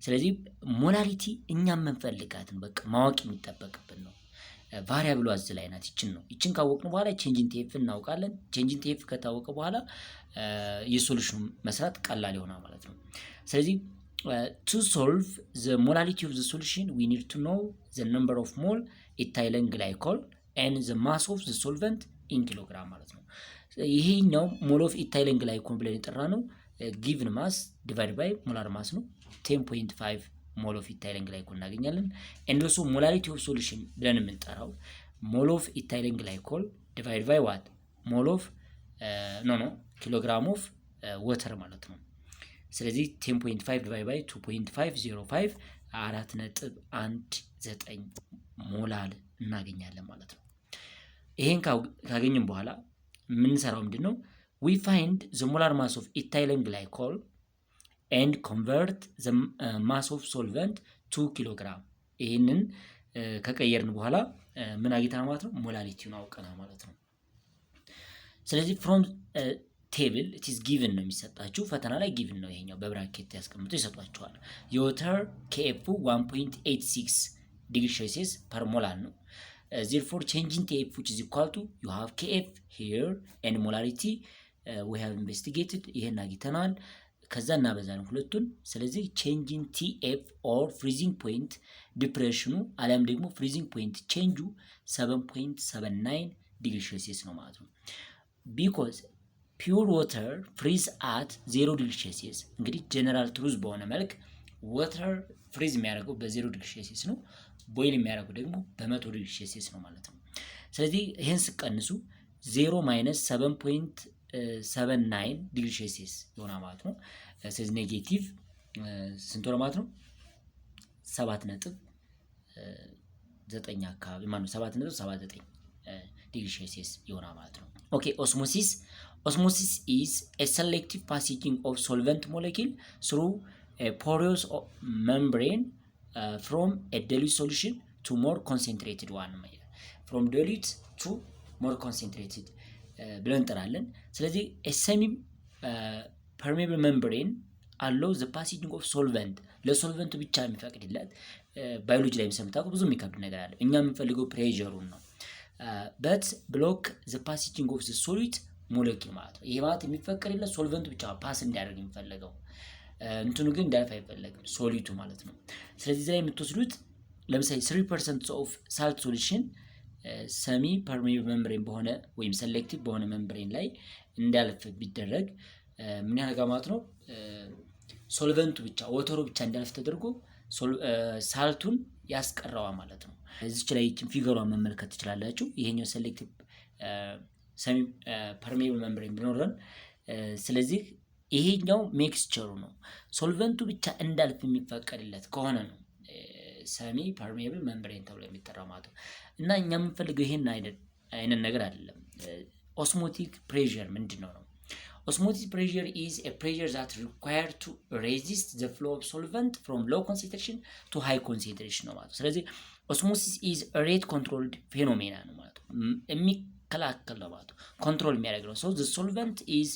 ስለዚህ ሞላሊቲ እኛ የምንፈልጋትን በቃ ማወቅ የሚጠበቅብን ነው። ቫሪያብሉ እዚህ ላይ ናት። ይችን ካወቅን በኋላ ቼንጅን ቲኤፍ እናውቃለን። ቼንጅን ቲኤፍ ከታወቀ በኋላ የሶሉሽኑ መስራት ቀላል ይሆናል ማለት ነው። ስለዚህ to solve the molality of the solution we need to know the number of mole ኢታይለን ግላይኮል and the mass of the solvent in kilogram ማለት ነው። ይሄኛው ሞል ኦፍ ኢታይለን ግላይኮል ብለን የጠራ ነው ጊቭን ማስ ዲቫይድ ባይ ሞላር ማስ ነው 10.5 ሞል ኦፍ ኢታይለን ግላይኮል እናገኛለን። and also molality of solution ብለን የምንጠራው ሞል ኦፍ ኢታይለን ግላይኮል ዲቫይድ ባይ ዋት ሞል ኦፍ ኪሎግራም ኦፍ ወተር ማለት ነው። ስለዚህ 10.5 ዲቫይድ ባይ 2.505 4.19 ሞላል እናገኛለን ማለት ነው። ይሄን ካገኘን በኋላ የምንሰራው ምንድነው? we find the molar mass of ethylene glycol and convert the mass of solvent to kilogram። ይሄንን ከቀየርን በኋላ ምን አግኝተናል ማለት ነው? ሞላሊቲውን አውቀናል ማለት ነው። ስለዚህ from table it is given ነው የሚሰጣችሁ ፈተና ላይ given ነው። ይሄኛው በብራኬት ያስቀምጡ ይሰጣችኋል። የወተር KF 1.86 ዲግሪ ሴልሺየስ ፐር ሞላር ነው። therefore changing TF which is equal to you have KF here and molarity we have investigated ይሄን አግኝተናል ከዛ እናበዛለን ሁለቱን ስለዚህ changing TF or freezing point depression አለም ደግሞ freezing point change 7.79 degree Celsius ነው ማለት ነው because pure water freeze at 0 degree Celsius እንግዲህ general truth በሆነ መልክ water freeze የሚያደርገው በ0 degree Celsius ነው ቦይል የሚያደርገው ደግሞ በ100 degree Celsius ነው ማለት ነው ስለዚህ ይሄን ስቀንሱ 0 minus 7.79 degree Celsius ይሆናል ማለት ነው ስለዚህ ኔጌቲቭ ስንት ነው ማለት ነው 7.9 አካባቢ ማለት ነው 7.79 degree Celsius ይሆናል ማለት ነው ኦኬ osmosis is a selective passaging of solvent molecule through a porous membrane from a dilute solution to more concentrated one from dilute to more concentrated ብለን እንጠራለን ስለዚህ a semi permeable membrane allows the passaging of solvent ለሶልቨንቱ ብቻ የሚፈቅድለት ባዮሎጂ ላይ ሰምታውቁ ብዙ የሚከብድ ነገር አለ እኛ የምንፈልገው ፕሬሸሩን ነው but block the passaging of the solid molecule ማለት ነው ይሄ ማለት የሚፈቀድለት ሶልቨንቱ ብቻ ፓስ እንዲያደርግ የሚፈልገው እንትኑ ግን እንዳይፋ አይፈልግም ሶሊቱ ማለት ነው ስለዚህ ላይ የምትወስዱት ለምሳሌ 3% of salt solution ሰሚ ፐርሜብል ሜምብሬን በሆነ ወይም ሴሌክቲቭ በሆነ ሜምብሬን ላይ እንዳልፍ ቢደረግ ምን ያደርጋ ማለት ነው ሶልቨንቱ ብቻ ወተሩ ብቻ እንዳልፍ ተደርጎ ሳልቱን ያስቀራዋ ማለት ነው እዚች ላይ ፊገሯን መመልከት ትችላላችሁ ይሄኛው ሴሌክቲቭ ሰሚ ፐርሜብል ሜምብሬን ቢኖረን ስለዚህ ይሄኛው ሜክስቸሩ ነው ሶልቨንቱ ብቻ እንዳልፍ የሚፈቀድለት ከሆነ ነው ሰሚ ፐርሜብል ሜምብሬን ተብሎ የሚጠራው ማለት ነው እና እኛ የምንፈልገው ይሄን አይነት ነገር አይደለም osmotic pressure ምንድነው ነው osmotic pressure is a pressure that required to resist the flow of solvent from low concentration to high concentration ነው ማለት ነው ስለዚህ osmosis is a rate controlled phenomena ነው ማለት ነው የሚከላከል ነው ማለት ነው ኮንትሮል የሚያደርግ ነው so the solvent is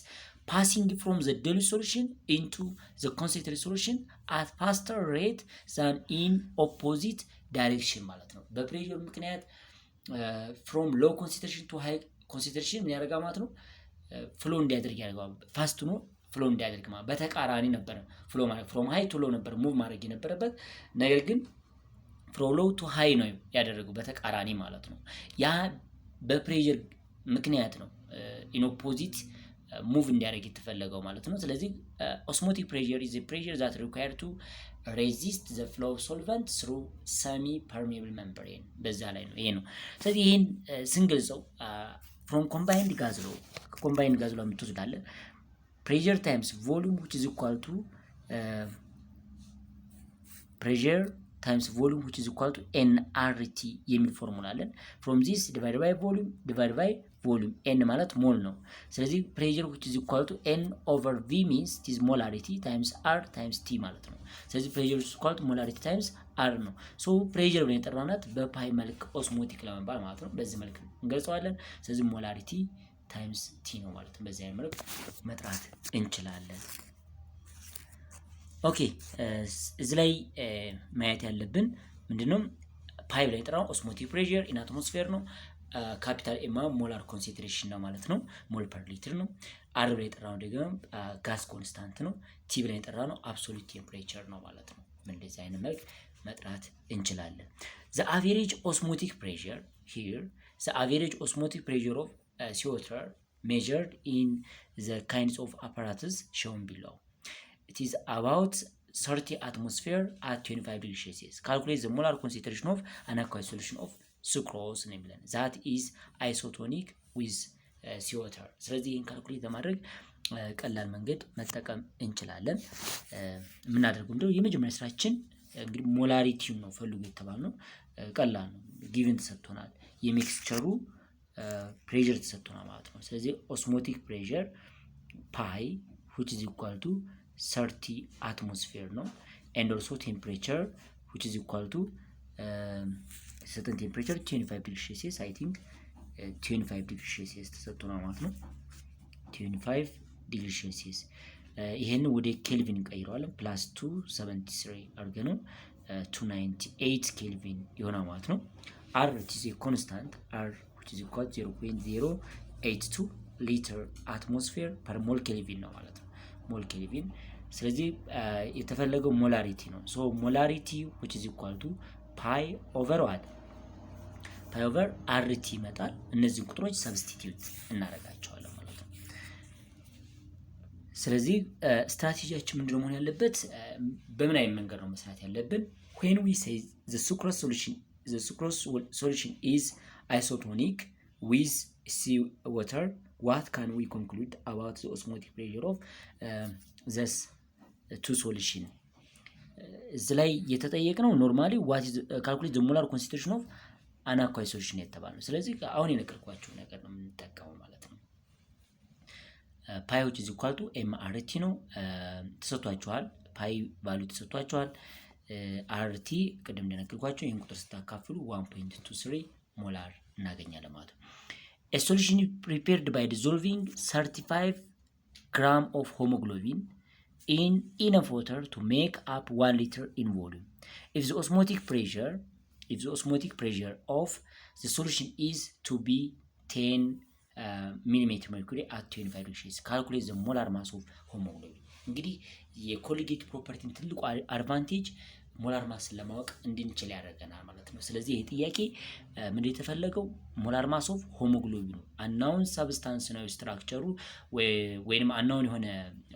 passing from the dilute solution into the concentrated solution at faster rate than in opposite direction ማለት ነው በፕሬሸር ምክንያት from low concentration to high concentration ምን ያደርጋ ማለት ነው ፍሎ እንዲያደርግ ያደርጋል ፋስት ነው ፍሎ እንዲያደርግ ማለት በተቃራኒ ነበር ፍሎ ማለት from high to low ነበር ሙቭ ማድረግ የነበረበት ነገር ግን from low to high ነው ያደረገው በተቃራኒ ማለት ነው ያ በፕሬሸር ምክንያት ነው in opposite ሙቭ እንዲያደርግ የተፈለገው ማለት ነው ስለዚህ osmotic pressure is a pressure that required to resist the flow of solvent through semi permeable membrane በዛ ላይ ነው ይሄ ነው ስለዚህ ይሄን ስንገልጸው from combined gas law የምትወስዳለ pressure times volume which is equal to pressure times volume which is equal to nRT የሚል ፎርሙላ አለን from this divided by volume n ማለት ሞል ነው ስለዚህ pressure which is equal to n over v means it is molarity times r times t ማለት ነው ስለዚህ pressure which is equal to molarity times r ነው so pressure ብለን የጠራናት በፓይ መልክ ኦስሞቲክ ለመባል ማለት ነው በዚህ መልክ እንገልጸዋለን ስለዚህ molarity times t ነው ማለት ነው በዚህ መልክ መጥራት እንችላለን ኦኬ እዚህ ላይ ማየት ያለብን ምንድነው ፓይ ላይ የጠራው ኦስሞቲክ pressure in atmosphere ነው ካፒታል ኤማ ሞላር ኮንሰንትሬሽን ነው ማለት ነው ሞል ፐር ሊትር ነው አር ላይ የጠራው ደግሞ ጋስ ኮንስታንት ነው ቲ ላይ የጠራው ነው አብሶሉት ቴምፕሬቸር ነው ማለት ነው እንደዚህ አይነት መልክ መጥራት እንችላለን the average osmotic pressure here the average osmotic pressure of seawater measured in the kinds of apparatus shown below it is about 30 atmosphere at 25 degrees Celsius calculate the molar concentration of an aqueous solution of sucrose እንብለን that is isotonic with seawater ስለዚህ ይሄን ካልኩሌት ለማድረግ ቀላል መንገድ መጠቀም እንችላለን ምናደርገው እንደው የመጀመሪያ ስራችን እንግዲህ ሞላሪቲው ነው ፈልጉ የተባለው ቀላል ነው ጊቭን ተሰጥቶናል የሚክስቸሩ pressure ተሰጥቶናል ማለት ነው ስለዚህ osmotic pressure pi which is equal to 30 atmosphere ነው and also temperature which is equal to certain temperature 25 degrees Celsius I think 25 degrees Celsius ተሰጥቶናል ማለት ነው 25 degrees Celsius ይሄን ወደ ኬልቪን እንቀይረዋለን +273 አድርገን ነው 298 ኬልቪን ይሆናል ማለት ነው። R which is a constant, R which is equal to 0.082 ሊትር አትሞስፌር ፐር ሞል ኬልቪን ነው ማለት ነው። ሞል ኬልቪን። ስለዚህ የተፈለገው ሞላሪቲ ነው። ሶ ሞላሪቲ which is equal to ፓይ ኦቨር ዋት ፓይ ኦቨር RT ይመጣል። እነዚህን ቁጥሮች ሰብስቲቲዩት እናደርጋቸዋለን ማለት ነው። ስለዚህ ስትራቴጂያችን ምንድነው መሆን ያለበት? በምን አይነት መንገድ ነው መስራት ያለብን? when we say the sucrose solution is isotonic with sea water, what can we conclude about the osmotic pressure of this two solution? እዚህ ላይ የተጠየቅነው ኖርማሊ what is calculate the molar concentration of an aqueous solution የተባለው። ስለዚህ አሁን የነገርኳችሁ ነገር ነው የምንጠቀመው ማለት ነው። ፓይ which is equal to MRT ነው ተሰጥቷችኋል። ፓይ ቫልዩ ተሰጥቷችኋል። RT ቅድም እንደነገርኳችሁ ይሄን ቁጥር ስታካፍሉ 1.23 ሞላር እናገኛለን ማለት ነው። A solution is prepared by dissolving 35 gram of hemoglobin in enough water to make up 1 liter in volume. If the osmotic pressure of the solution is to be 10 millimeter mercury at 25 degrees, calculate the molar mass of hemoglobin. እንግዲህ የኮሊጌት ፕሮፐርቲን ትልቁ አድቫንቴጅ ሞላር ማስ ለማወቅ እንድንችል ያደርገናል ማለት ነው። ስለዚህ ይሄ ጥያቄ ምን የተፈለገው ሞላር ማስ ኦፍ ሆሞግሎቢኑ አናውን ሰብስታንስ ነው ስትራክቸሩ ወይንም አናውን የሆነ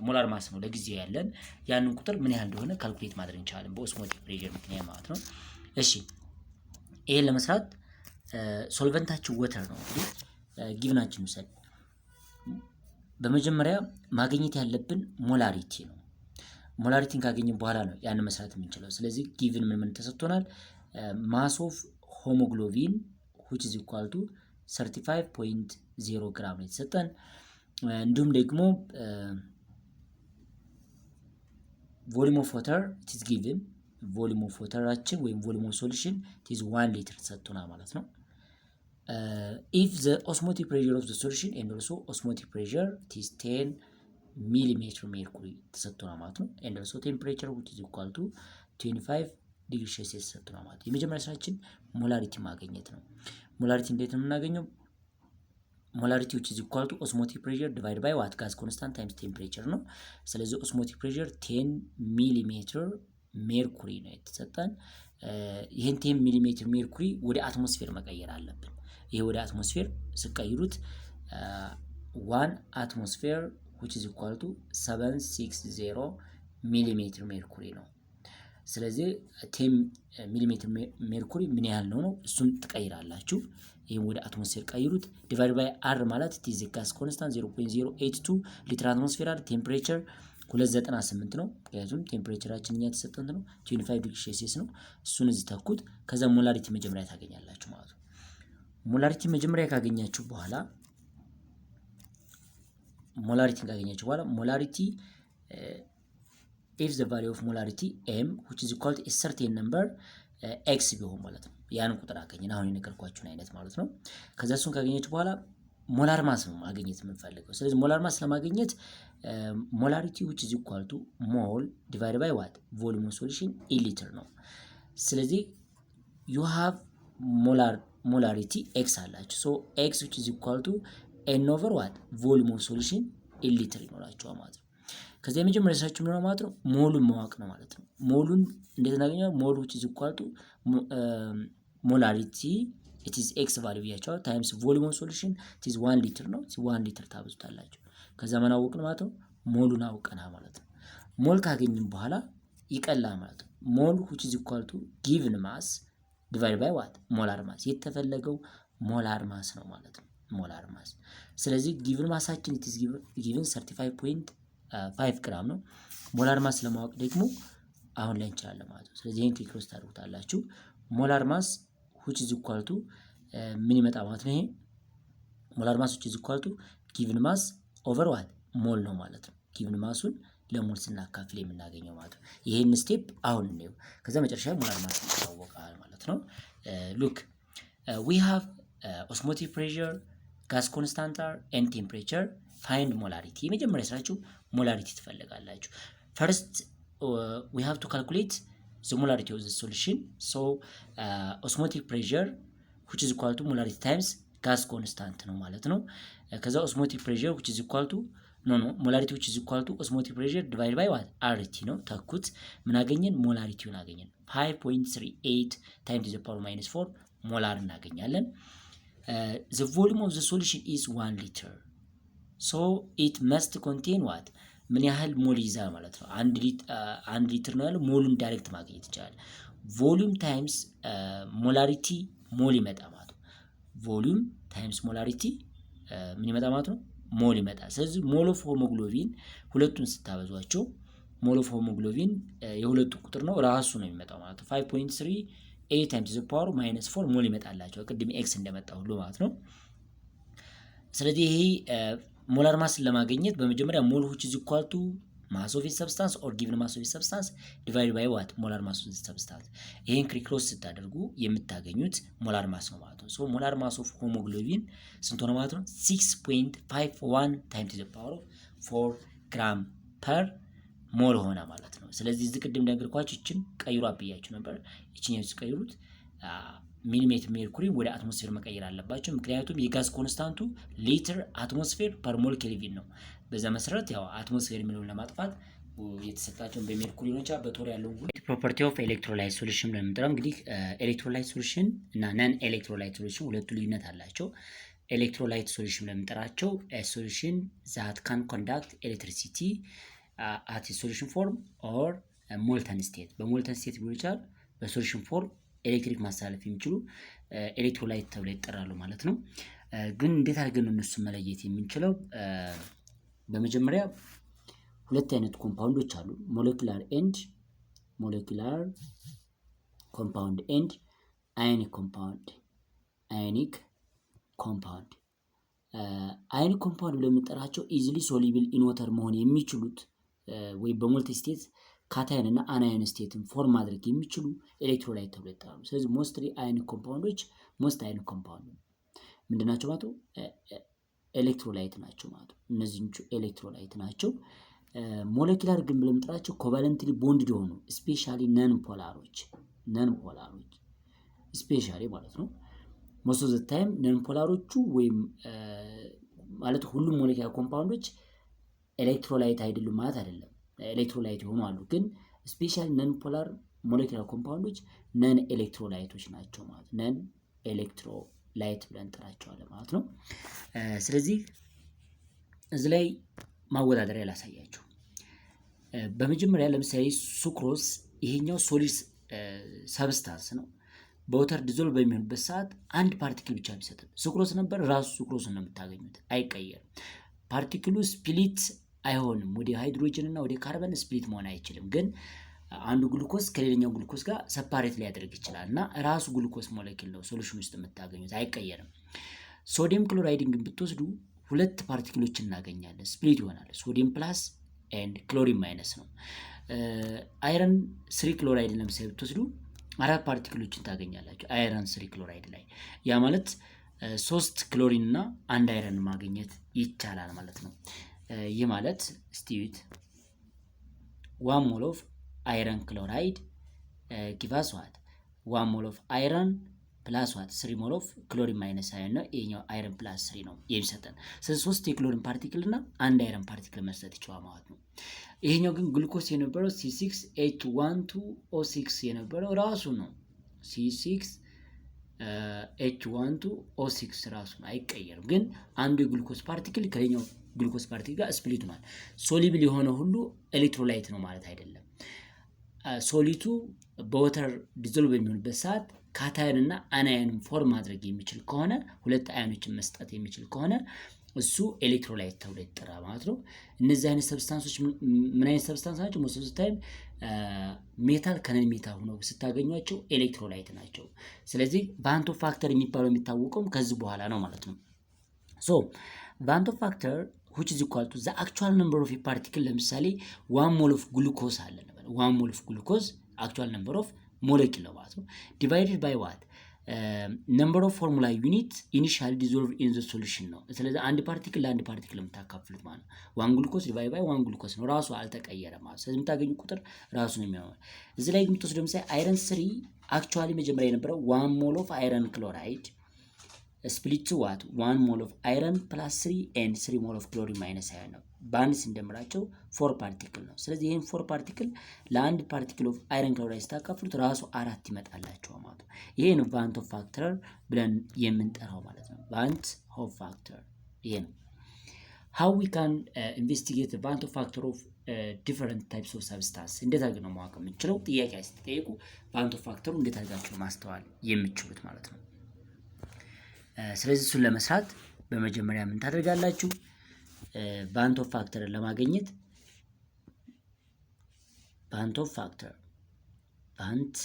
ሞላር ማስ ነው ለጊዜው ያለን ያንን ቁጥር ምን ያህል እንደሆነ ካልኩሌት ማድረግ እንችላለን በኦስሞቲክ ፕሬሸር ምክንያት ማለት ነው። እሺ ይሄን ለመስራት ሶልቨንታችን ወተር ነው እንግዲህ ጊቭናችን ውሰድ። በመጀመሪያ ማግኘት ያለብን ሞላሪቲ ነው። ሞላሪቲን ካገኘን በኋላ ነው ያን መስራት የምንችለው። ስለዚህ ጊቭን ምን ተሰጥቶናል? ማስ ኦፍ ሆሞግሎቢን which is equal to 35.0 ግራም ነው የተሰጠን። እንዲሁም ደግሞ volume of water it is given volume of waterችን ወይም volume of solution it is 1 ሊትር ተሰጥቶናል ማለት ነው። If the osmotic pressure of the solution and also osmotic pressure it is 10 millimeter mercury ተሰጥቶናል ማለት ነው። and also temperature which is equal to 25 degree Celsius ተሰጥቶናል ማለት ነው። የመጀመሪያ ስራችን ሞላሪቲ ማግኘት ነው። ሞላሪቲ እንዴት ነው የምናገኘው? ሞላሪቲ which is equal to osmotic pressure divided by what gas constant times temperature ነው። ስለዚህ osmotic pressure 10 millimeter mercury ነው የተሰጠን። ይሄን 10 millimeter mercury ወደ አትሞስፌር መቀየር አለብን። ይሄ ወደ አትሞስፌር ስቀይሩት 1 atmosphere which is equal to 760 millimeter mercury ነው። ስለዚህ 10 millimeter mercury ምን ያህል ነው እሱን ትቀይራላችሁ። ይሄን ወደ አትሞስፌር ቀይሩት። ዲቫይድ ባይ r ማለት it is gas constant 0.082 ሊትር አትሞስፌር አለ። ቴምፕሬቸር 298 ነው። ምክንያቱም ቴምፕሬቸራችን እኛ የተሰጠን ነው 25 ዲግሪ ሴልሲየስ ነው። እሱን እዚህ ተኩት። ከዛ ሞላሪቲ መጀመሪያ ታገኛላችሁ ማለት ነው። ሞላሪቲ መጀመሪያ ካገኛችሁ በኋላ ሞላሪቲ if the value of molarity m which is equal to a certain number x ቢሆን ማለት ነው ያን ቁጥር አገኘን። አሁን የነገርኳችሁን አይነት ማለት ነው። ከዛ እሱን ካገኘችሁ በኋላ ሞላር ማስ ነው ማግኘት የምንፈልገው። ስለዚህ ሞላር ማስ ለማግኘት molarity which is equal to mole divided by what volume of solution in liter ነው። ስለዚህ you have molarity x አላችሁ። so x which is equal to n over what volume of solution in liter ይኖራችኋል ማለት ነው። ከዛ የመጀመሪያ ስራችሁ ምንድነው ማለት ነው? ሞሉን ማወቅ ነው ማለት ነው። ሞሉን እንዴት እናገኛለን? ሞል which is equal to molarity it is x value ብያችኋል times volume of solution it is 1 liter ነው። 1 liter ታብዙታላችሁ። ከዛ ምን አወቅን ማለት ነው? ሞሉን አውቀናል ማለት ነው። ሞል ካገኘን በኋላ ይቀላል ማለት ነው። ሞል which is equal to given mass divided by what molar mass የተፈለገው ሞላር ማስ ነው ማለት ነው። ሞላር ማስ ስለዚህ given ማሳችን it is given 35.5 ግራም ነው። ሞላር ማስ ለማወቅ ደግሞ አሁን ላይ እንችላለን ማለት ነው። ስለዚህ ይሄን ክሊክ ውስጥ ታደርጉታላችሁ። ሞላር ማስ which is equal to ምን ይመጣ ማለት ነው? ይሄ ሞላር ማስ which is equal to given mass over what ሞል ነው ማለት ነው። given ማሱን ለሞል ስናካፍል የምናገኘው ማለት ነው። ይሄን ስቴፕ አሁን ነው። ከዛ መጨረሻ ሞላር ማስ ይታወቃል ማለት ነው። look we have osmotic pressure gas constant and temperature find molarity የመጀመሪያ ስራችሁ ሞላሪቲ ትፈልጋላችሁ። first we have to calculate the molarity of the solution. So osmotic pressure which is equal to molarity times gas constant ነው ማለት ነው። ከዛ osmotic pressure which is equal to molarity which is equal to osmotic pressure divided by what RT ነው። ተኩት ምን አገኘን? ሞላሪቲውን አገኘን 5.38 times to the power minus 4 ሞላር እናገኛለን። the volume of the solution is 1 liter. So it must contain what ምን ያህል ሞል ይዛል ማለት ነው። 1 ሊትር ነው ያለው። ሞሉን ዳይሬክት ማግኘት ይቻላል። ቮሊዩም ታይምስ ሞላሪቲ ሞል ይመጣ ማለት ነው። ቮሊዩም ታይምስ ሞላሪቲ ምን ይመጣ ማለት ነው? ሞል ይመጣል። ስለዚህ ሞል ኦፍ ሆሞግሎቢን ሁለቱን ስታበዟቸው ሞል ኦፍ ሆሞግሎቢን የሁለቱ ቁጥር ነው ራሱ ነው የሚመጣው ማለት ነው። 5.38 times the power minus 4 ሞል ይመጣላቸው ቅድም ኤክስ እንደመጣ ሁሉ ማለት ነው። ስለዚህ ይሄ ሞላር ማስን ለማግኘት በመጀመሪያ ሞል which is equal to mass of a substance or given mass of a substance divided by what molar mass of the substance ይሄን ክሪክሮስ ስታደርጉ የምታገኙት ሞላር ማስ ነው ማለት ነው። ሶ ሞላር ማስ ኦፍ ሆሞግሎቢን ስንት ሆነ ማለት ነው? 6.51 times to the power of 4 gram per ሞል ሆነ ማለት ነው። ስለዚህ እዚህ ቅድም እንደነገርኳችሁ እቺን ቀይሩ አብያችሁ ነበር። እቺን ሲቀይሩት ሚሊሜትር ሜርኩሪ ወደ አትሞስፌር መቀየር አለባቸው። ምክንያቱም የጋዝ ኮንስታንቱ ሊትር አትሞስፌር ፐር ሞል ኬልቪን ነው። በዛ መሰረት ያው አትሞስፌር የሚለውን ለማጥፋት የተሰጣቸውን በሜርኩሪ ነው። በቶር ያለው ፕሮፐርቲ ኦፍ ኤሌክትሮላይት ሶሉሽን ብለን የምንጠራው እንግዲህ ኤሌክትሮላይት ሶሉሽን እና ነን ኤሌክትሮላይት ሶሉሽን ሁለቱ ልዩነት አላቸው። ኤሌክትሮላይት ሶሉሽን ብለን የምንጠራቸው ሶሉሽን ዛት ካን ኮንዳክት ኤሌክትሪሲቲ አት ሶሉሽን ፎርም ኦር ሞልተን ስቴት በሞልተን ስቴት ሊሆን ይችላል። በሶሉሽን ፎርም ኤሌክትሪክ ማስተላለፍ የሚችሉ ኤሌክትሮላይት ተብለው ይጠራሉ ማለት ነው። ግን እንዴት አድርገን እነሱን መለየት የምንችለው? በመጀመሪያ ሁለት አይነት ኮምፓውንዶች አሉ። ሞለኪላር ኮምፓውንድ ኤንድ አዮኒክ ኮምፓውንድ። አዮኒክ ኮምፓውንድ ብለን የምንጠራቸው ኢዚሊ ሶሊብል ኢን ወተር መሆን የሚችሉት ወይ በሞልቲ ስቴት ካታዮን እና አናዮን ስቴትን ፎርም ማድረግ የሚችሉ ኤሌክትሮላይት ተብለው ይጠራሉ። ስለዚህ ሞስትሊ አዮኒክ ኮምፓውንዶች አዮኒክ ኮምፓውንድ ምንድናቸው ማለት ነው? ኤሌክትሮላይት ናቸው ማለት ነው። እነዚህ ኤሌክትሮላይት ናቸው። ሞለኪላር ግን ብለን የምንጠራቸው ኮቫለንትሊ ቦንድድ የሆኑ ስፔሻሊ ነን ፖላሮች ስፔሻሊ ማለት ነው። ሞስት ኦፍ ዘ ታይም ነን ፖላሮቹ ወይም ማለት ሁሉም ሞለኪላር ኮምፓውንዶች ኤሌክትሮላይት አይደሉም ማለት አይደለም። ኤሌክትሮላይት የሆኑ አሉ። ግን ስፔሻሊ ነን ፖላር ሞለኪላር ኮምፓውንዶች ነን ኤሌክትሮላይቶች ናቸው ማለት ነን ኤሌክትሮላይት ብለን እንጠራቸዋለን ማለት ነው። ስለዚህ እዚህ ላይ ማወዳደሪያ ላሳያችሁ። በመጀመሪያ ለምሳሌ ሱክሮስ ይሄኛው ሶሊድ ሰብስታንስ ነው። በወተር ዲዞልቭ በሚሆንበት ሰዓት አንድ ፓርቲክል ብቻ ቢሰጥም ሱክሮስ ነበር። ራሱ ሱክሮስን ነው የምታገኙት፣ አይቀየርም። ፓርቲክሉ ስፕሊት አይሆንም። ወደ ሃይድሮጅን እና ወደ ካርበን ስፕሊት መሆን አይችልም። ግን አንዱ ግሉኮስ ከሌላኛው ግሉኮስ ጋር ሰፓሬት ሊያደርግ ይችላል እና ራሱ ግሉኮስ ሞለኪል ነው ሶሉሽን ውስጥ የምታገኙት፣ አይቀየርም። ሶዲየም ክሎራይድን ግን ብትወስዱ ሁለት ፓርቲክሎች እናገኛለን፣ ስፕሊት ይሆናል። ሶዲየም ፕላስ ኤንድ ክሎሪን ማይነስ ነው። አይረን 3 ክሎራይድ ለምሳሌ ብትወስዱ 4 ፓርቲክሎችን ታገኛላችሁ አይረን 3 ክሎራይድ ላይ። ያ ማለት 3 ክሎሪን እና 1 አይረን ማግኘት ይቻላል ማለት ነው። ይህ ማለት ስቲዩት 1 ሞል ኦፍ አይረን ክሎራይድ ጊቫስ ዋት 1 ሞል ኦፍ አይረን ፕላስ ዋት 3 ሞል ኦፍ ክሎሪን ማይነስ አይረን ነው። ይሄኛው አይረን ፕላስ 3 ነው የሚሰጠን። ስለዚህ 3 የክሎሪን ፓርቲክል እና 1 አይረን ፓርቲክል መስጠት ይችላል ማለት ነው። ይሄኛው ግን ግሉኮስ የነበረው C6H12O6 የነበረው ራሱ ነው። C6H12O6 ራሱ ነው፣ አይቀየርም። ግን አንዱ የግሉኮስ ፓርቲክል ከሌላኛው ግሉኮስ ፓርቲክል ጋር ስፕሊት ሆኗል። ሶሊብል የሆነ ሁሉ ኤሌክትሮላይት ነው ማለት አይደለም። ሶሊቱ በወተር ዲዞልቭ በሚሆንበት ሰዓት ካታዮን እና አናዮንን ፎርም ማድረግ የሚችል ከሆነ ሁለት አዮኖችን መስጠት የሚችል ከሆነ እሱ ኤሌክትሮላይት ተብሎ ይጠራል ማለት ነው። እነዚህ አይነት ሰብስታንሶች ምን አይነት ሰብስታንስ ናቸው? ሞስት ኦፍ ዘ ታይም ሜታል ከነን ሜታል ሆነው ስታገኟቸው ኤሌክትሮላይት ናቸው። ስለዚህ ቫንቶ ፋክተር የሚባለው የሚታወቀውም ከዚህ በኋላ ነው ማለት ነው። ሶ ቫንቶ ፋክተር which is equal to the actual number of a particle። ለምሳሌ 1 ሞል ኦፍ ግሉኮስ አለ ነበር። 1 ሞል ኦፍ ግሉኮስ actual number of molecule ነው ማለት ነው። divided by what ነምበር ኦፍ ፎርሙላ ዩኒት ኢኒሻሊ ዲዞልቭ ኢን ዘ ሶሉሽን ነው። ስለዚህ አንድ ፓርቲክል ለአንድ ፓርቲክል የምታካፍሉት ማለት ነው። ዋን ግሉኮስ ዲቫይድ ባይ ዋን ግሉኮስ ነው። ራሱ አልተቀየረም ማለት። ስለዚህ የምታገኙ ቁጥር ራሱ ነው የሚሆነው። እዚህ ላይ የምትወስደው ለምሳሌ አይረን 3 አክቹአሊ መጀመሪያ የነበረው 1 ሞል ኦፍ አይረን ክሎራይድ ስፕሊት ቱ ዋት 1 ሞል ኦፍ አይረን ፕላስ 3 ኤንድ 3 ሞል ኦፍ ክሎሪን ማይነስ አይረን ነው። በአንድ ስንደምራቸው 4 ፓርቲክል ነው። ስለዚህ ይህን 4 ፓርቲክል ለአንድ ፓርቲክል ኦፍ አይረን ክሎራይድ ስታካፍሉት ራሱ 4 ይመጣላቸዋል ማለት ነው። ይሄ ነው ቫንት ኦፍ ፋክተር ብለን የምንጠራው ማለት ነው። ቫንት ኦፍ ፋክተር ይሄ ነው። how we can investigate the ቫንት ኦፍ ፋክተር ኦፍ different types of substance እንዴት አድርገን ነው ማወቅ የምንችለው? ጥያቄ ሲጠየቁ ቫንት ኦፍ ፋክተሩ እንዴት አድርጋችሁ ማስተዋል የምትችሉት ማለት ነው። ስለዚህ እሱን ለመስራት በመጀመሪያ ምን ታደርጋላችሁ? ቫንት ኦፍ ፋክተርን ለማግኘት ቫንት ኦፍ ፋክተር ቫንት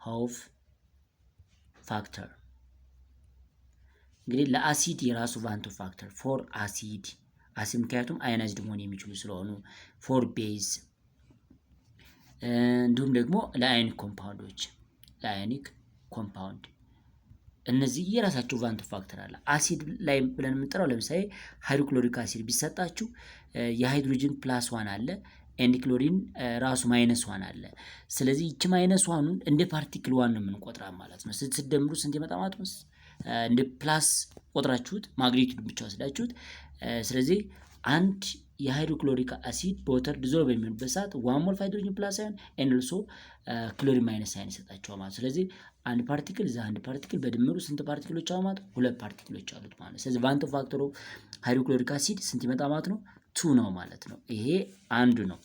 ኦፍ ፋክተር እንግዲህ ለአሲድ የራሱ ቫንት ኦፍ ፋክተር ፎር አሲድ ምክንያቱም አዮናይዝድ መሆን የሚችሉ ስለሆኑ፣ ፎር ቤዝ እንዲሁም ደግሞ ለአዮኒክ ኮምፓውንዶች ለአዮኒክ ኮምፓውንድ እነዚህ የራሳቸው ቫንት ኦፍ ፋክተር አለ። አሲድ ላይ ብለን የምንጠራው ለምሳሌ ሃይድሮክሎሪክ አሲድ ቢሰጣችሁ የሃይድሮጅን ፕላስ ዋን አለ ኤንድ ክሎሪን ራሱ ማይነስ ዋን አለ። ስለዚህ ይቺ ማይነስ ዋኑን እንደ ፓርቲክል ዋን ነው የምንቆጥራ ማለት ነው። ስትደምሩ ስንት ይመጣ ማለት ነው? እንደ ፕላስ ቆጥራችሁት ማግኒቲዩድ ብቻ ወስዳችሁት። ስለዚህ አንድ የሃይድሮክሎሪክ አሲድ በወተር ዲዞልቭ በሚሆንበት ሰዓት 1 ሞል ሃይድሮጅን ፕላስ አዮን ኤንድ ኦልሶ ክሎሪን ማይነስ አዮን ይሰጣቸዋል ማለት። ስለዚህ አንድ ፓርቲክል አንድ ፓርቲክል በድምሩ ስንት ፓርቲክሎች አሉ ማለት? 2 ፓርቲክሎች አሉት ማለት። ስለዚህ ቫንት ኦፍ ፋክተር ኦፍ ሃይድሮክሎሪክ አሲድ ስንት ይመጣ ማለት ነው? 2 ነው ማለት ነው። ይሄ አንዱ ነው።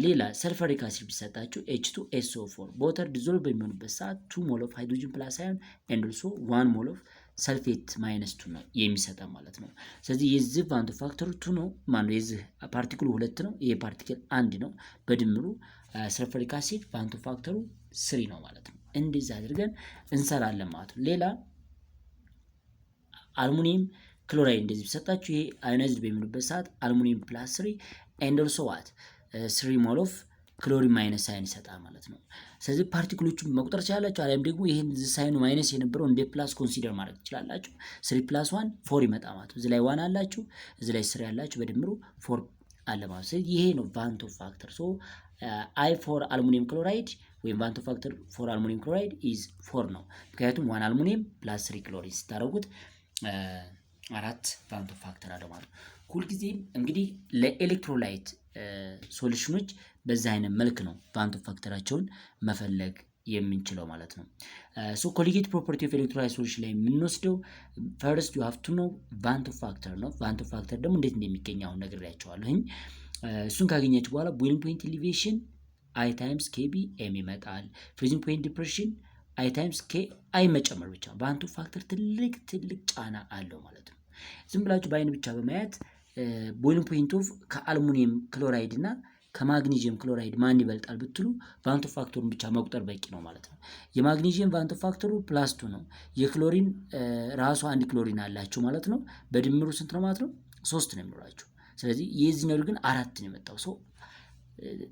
ሌላ ሰልፈሪክ አሲድ ቢሰጣችሁ H2SO4 በወተር ዲዞልቭ በሚሆንበት ሰዓት 2 ሞል ኦፍ ሃይድሮጅን ፕላስ አዮን ኤንድ ኦልሶ 1 ሞል ኦፍ ሰልፌት ማይነስ 2 ነው የሚሰጠ ማለት ነው። ስለዚህ የዚህ ቫንት ኦፍ ፋክተሩ 2 ነው ማለት ነው። የዚህ ፓርቲክሉ 2 ነው፣ ይሄ ፓርቲክል 1 ነው። በድምሩ ሰልፈሪክ አሲድ ቫንት ኦፍ ፋክተሩ 3 ነው ማለት ነው። እንደዚህ አድርገን እንሰራለን ማለት ነው። ሌላ አልሙኒየም ክሎራይድ እንደዚህ ቢሰጣችሁ ይሄ አዮናይዝድ በሚሆንበት ሰዓት አልሙኒየም ፕላስ 3 ኤንድ ኦልሶ ዋት 3 ሞል ኦፍ ክሎሪን ማይነስ ሳይን ይሰጣል ማለት ነው። ስለዚህ ፓርቲክሎቹን መቁጠር ትችላላችሁ። አሊያም ደግሞ ይሄን ሳይኑ ማይነስ የነበረው እንደ ፕላስ ኮንሲደር ማድረግ ትችላላችሁ። 3 + 1 4 ይመጣ ማለት ነው። እዚህ ላይ 1 አላችሁ፣ እዚህ ላይ 3 ያላችሁ፣ በድምሩ 4 አለ ማለት ነው። ይሄ ነው ቫንት ኦፍ ፋክተር። ሶ አይ ፎር አልሙኒየም ክሎራይድ ወይም ቫንት ኦፍ ፋክተር ፎር አልሙኒየም ክሎራይድ ኢዝ 4 ነው። ምክንያቱም 1 አልሙኒየም + 3 ክሎሪን ስታደርጉት 4 ቫንት ኦፍ ፋክተር አለ ማለት ነው። ሁልጊዜም እንግዲህ ለኤሌክትሮላይት ሶሉሽኖች በዛ አይነት መልክ ነው ቫንት ኦፍ ፋክተራቸውን መፈለግ የምንችለው ማለት ነው። ሶ ኮሊጌቲቭ ፕሮፐርቲ ኦፍ ኤሌክትሮላይት ሶሉሽን ላይ የምንወስደው ፈርስት ዩ ሃቭ ቱ ኖ ቫንት ኦፍ ፋክተር ነው። ቫንት ኦፍ ፋክተር ደግሞ እንዴት እንደሚገኝ አሁን ነግሬያቸዋለሁኝ። እሱን ካገኛችሁ በኋላ ቦይሊንግ ፖይንት ኤሊቬሽን አይ ታይምስ ኬቢ ኤም ይመጣል። ፍሪዚንግ ፖይንት ዲፕሬሽን አይ ታይምስ ኬ አይ መጨመር ብቻ ቫንት ኦፍ ፋክተር ትልቅ ጫና አለው ማለት ነው። ዝም ብላችሁ በአይን ብቻ በማየት ቦይሊንግ ፖይንት ኦፍ ከአልሙኒየም ክሎራይድ እና ከማግኒዚየም ክሎራይድ ማን ይበልጣል ብትሉ ቫንት ኦፍ ፋክተሩን ብቻ መቁጠር በቂ ነው ማለት ነው። የማግኒዚየም ቫንት ኦፍ ፋክተሩ +2 ነው። የክሎሪን ራሱ 1 ክሎሪን አላችሁ ማለት ነው። በድምሩ ስንት ነው ማለት ነው? 3 ነው የሚኖራችሁ። ስለዚህ የዚህኛው ግን 4 ነው የመጣው። ሰው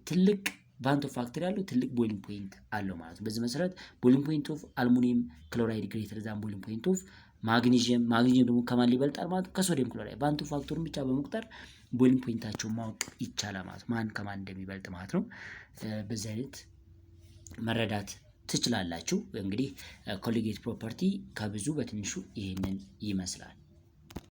ትልቅ ቫንት ኦፍ ፋክተር ያለው ትልቅ ቦይሊንግ ፖይንት አለው ማለት ነው። በዚህ መሰረት ቦይሊንግ ፖይንት ኦፍ አልሙኒየም ክሎራይድ ግሬተር ዛን ቦይሊንግ ፖይንት ኦፍ ማግኒዚየም ደግሞ ከማን ይበልጣል ማለት ነው? ከሶዲየም ክሎራይድ። ቫንት ኦፍ ፋክተሩን ብቻ በመቁጠር ቦይሊንግ ፖይንታቸውን ማወቅ ይቻላል ማለት ማን ከማን እንደሚበልጥ ማለት ነው። በዚህ አይነት መረዳት ትችላላችሁ። እንግዲህ ኮሊጌቲቭ ፕሮፐርቲ ከብዙ በትንሹ ይህንን ይመስላል።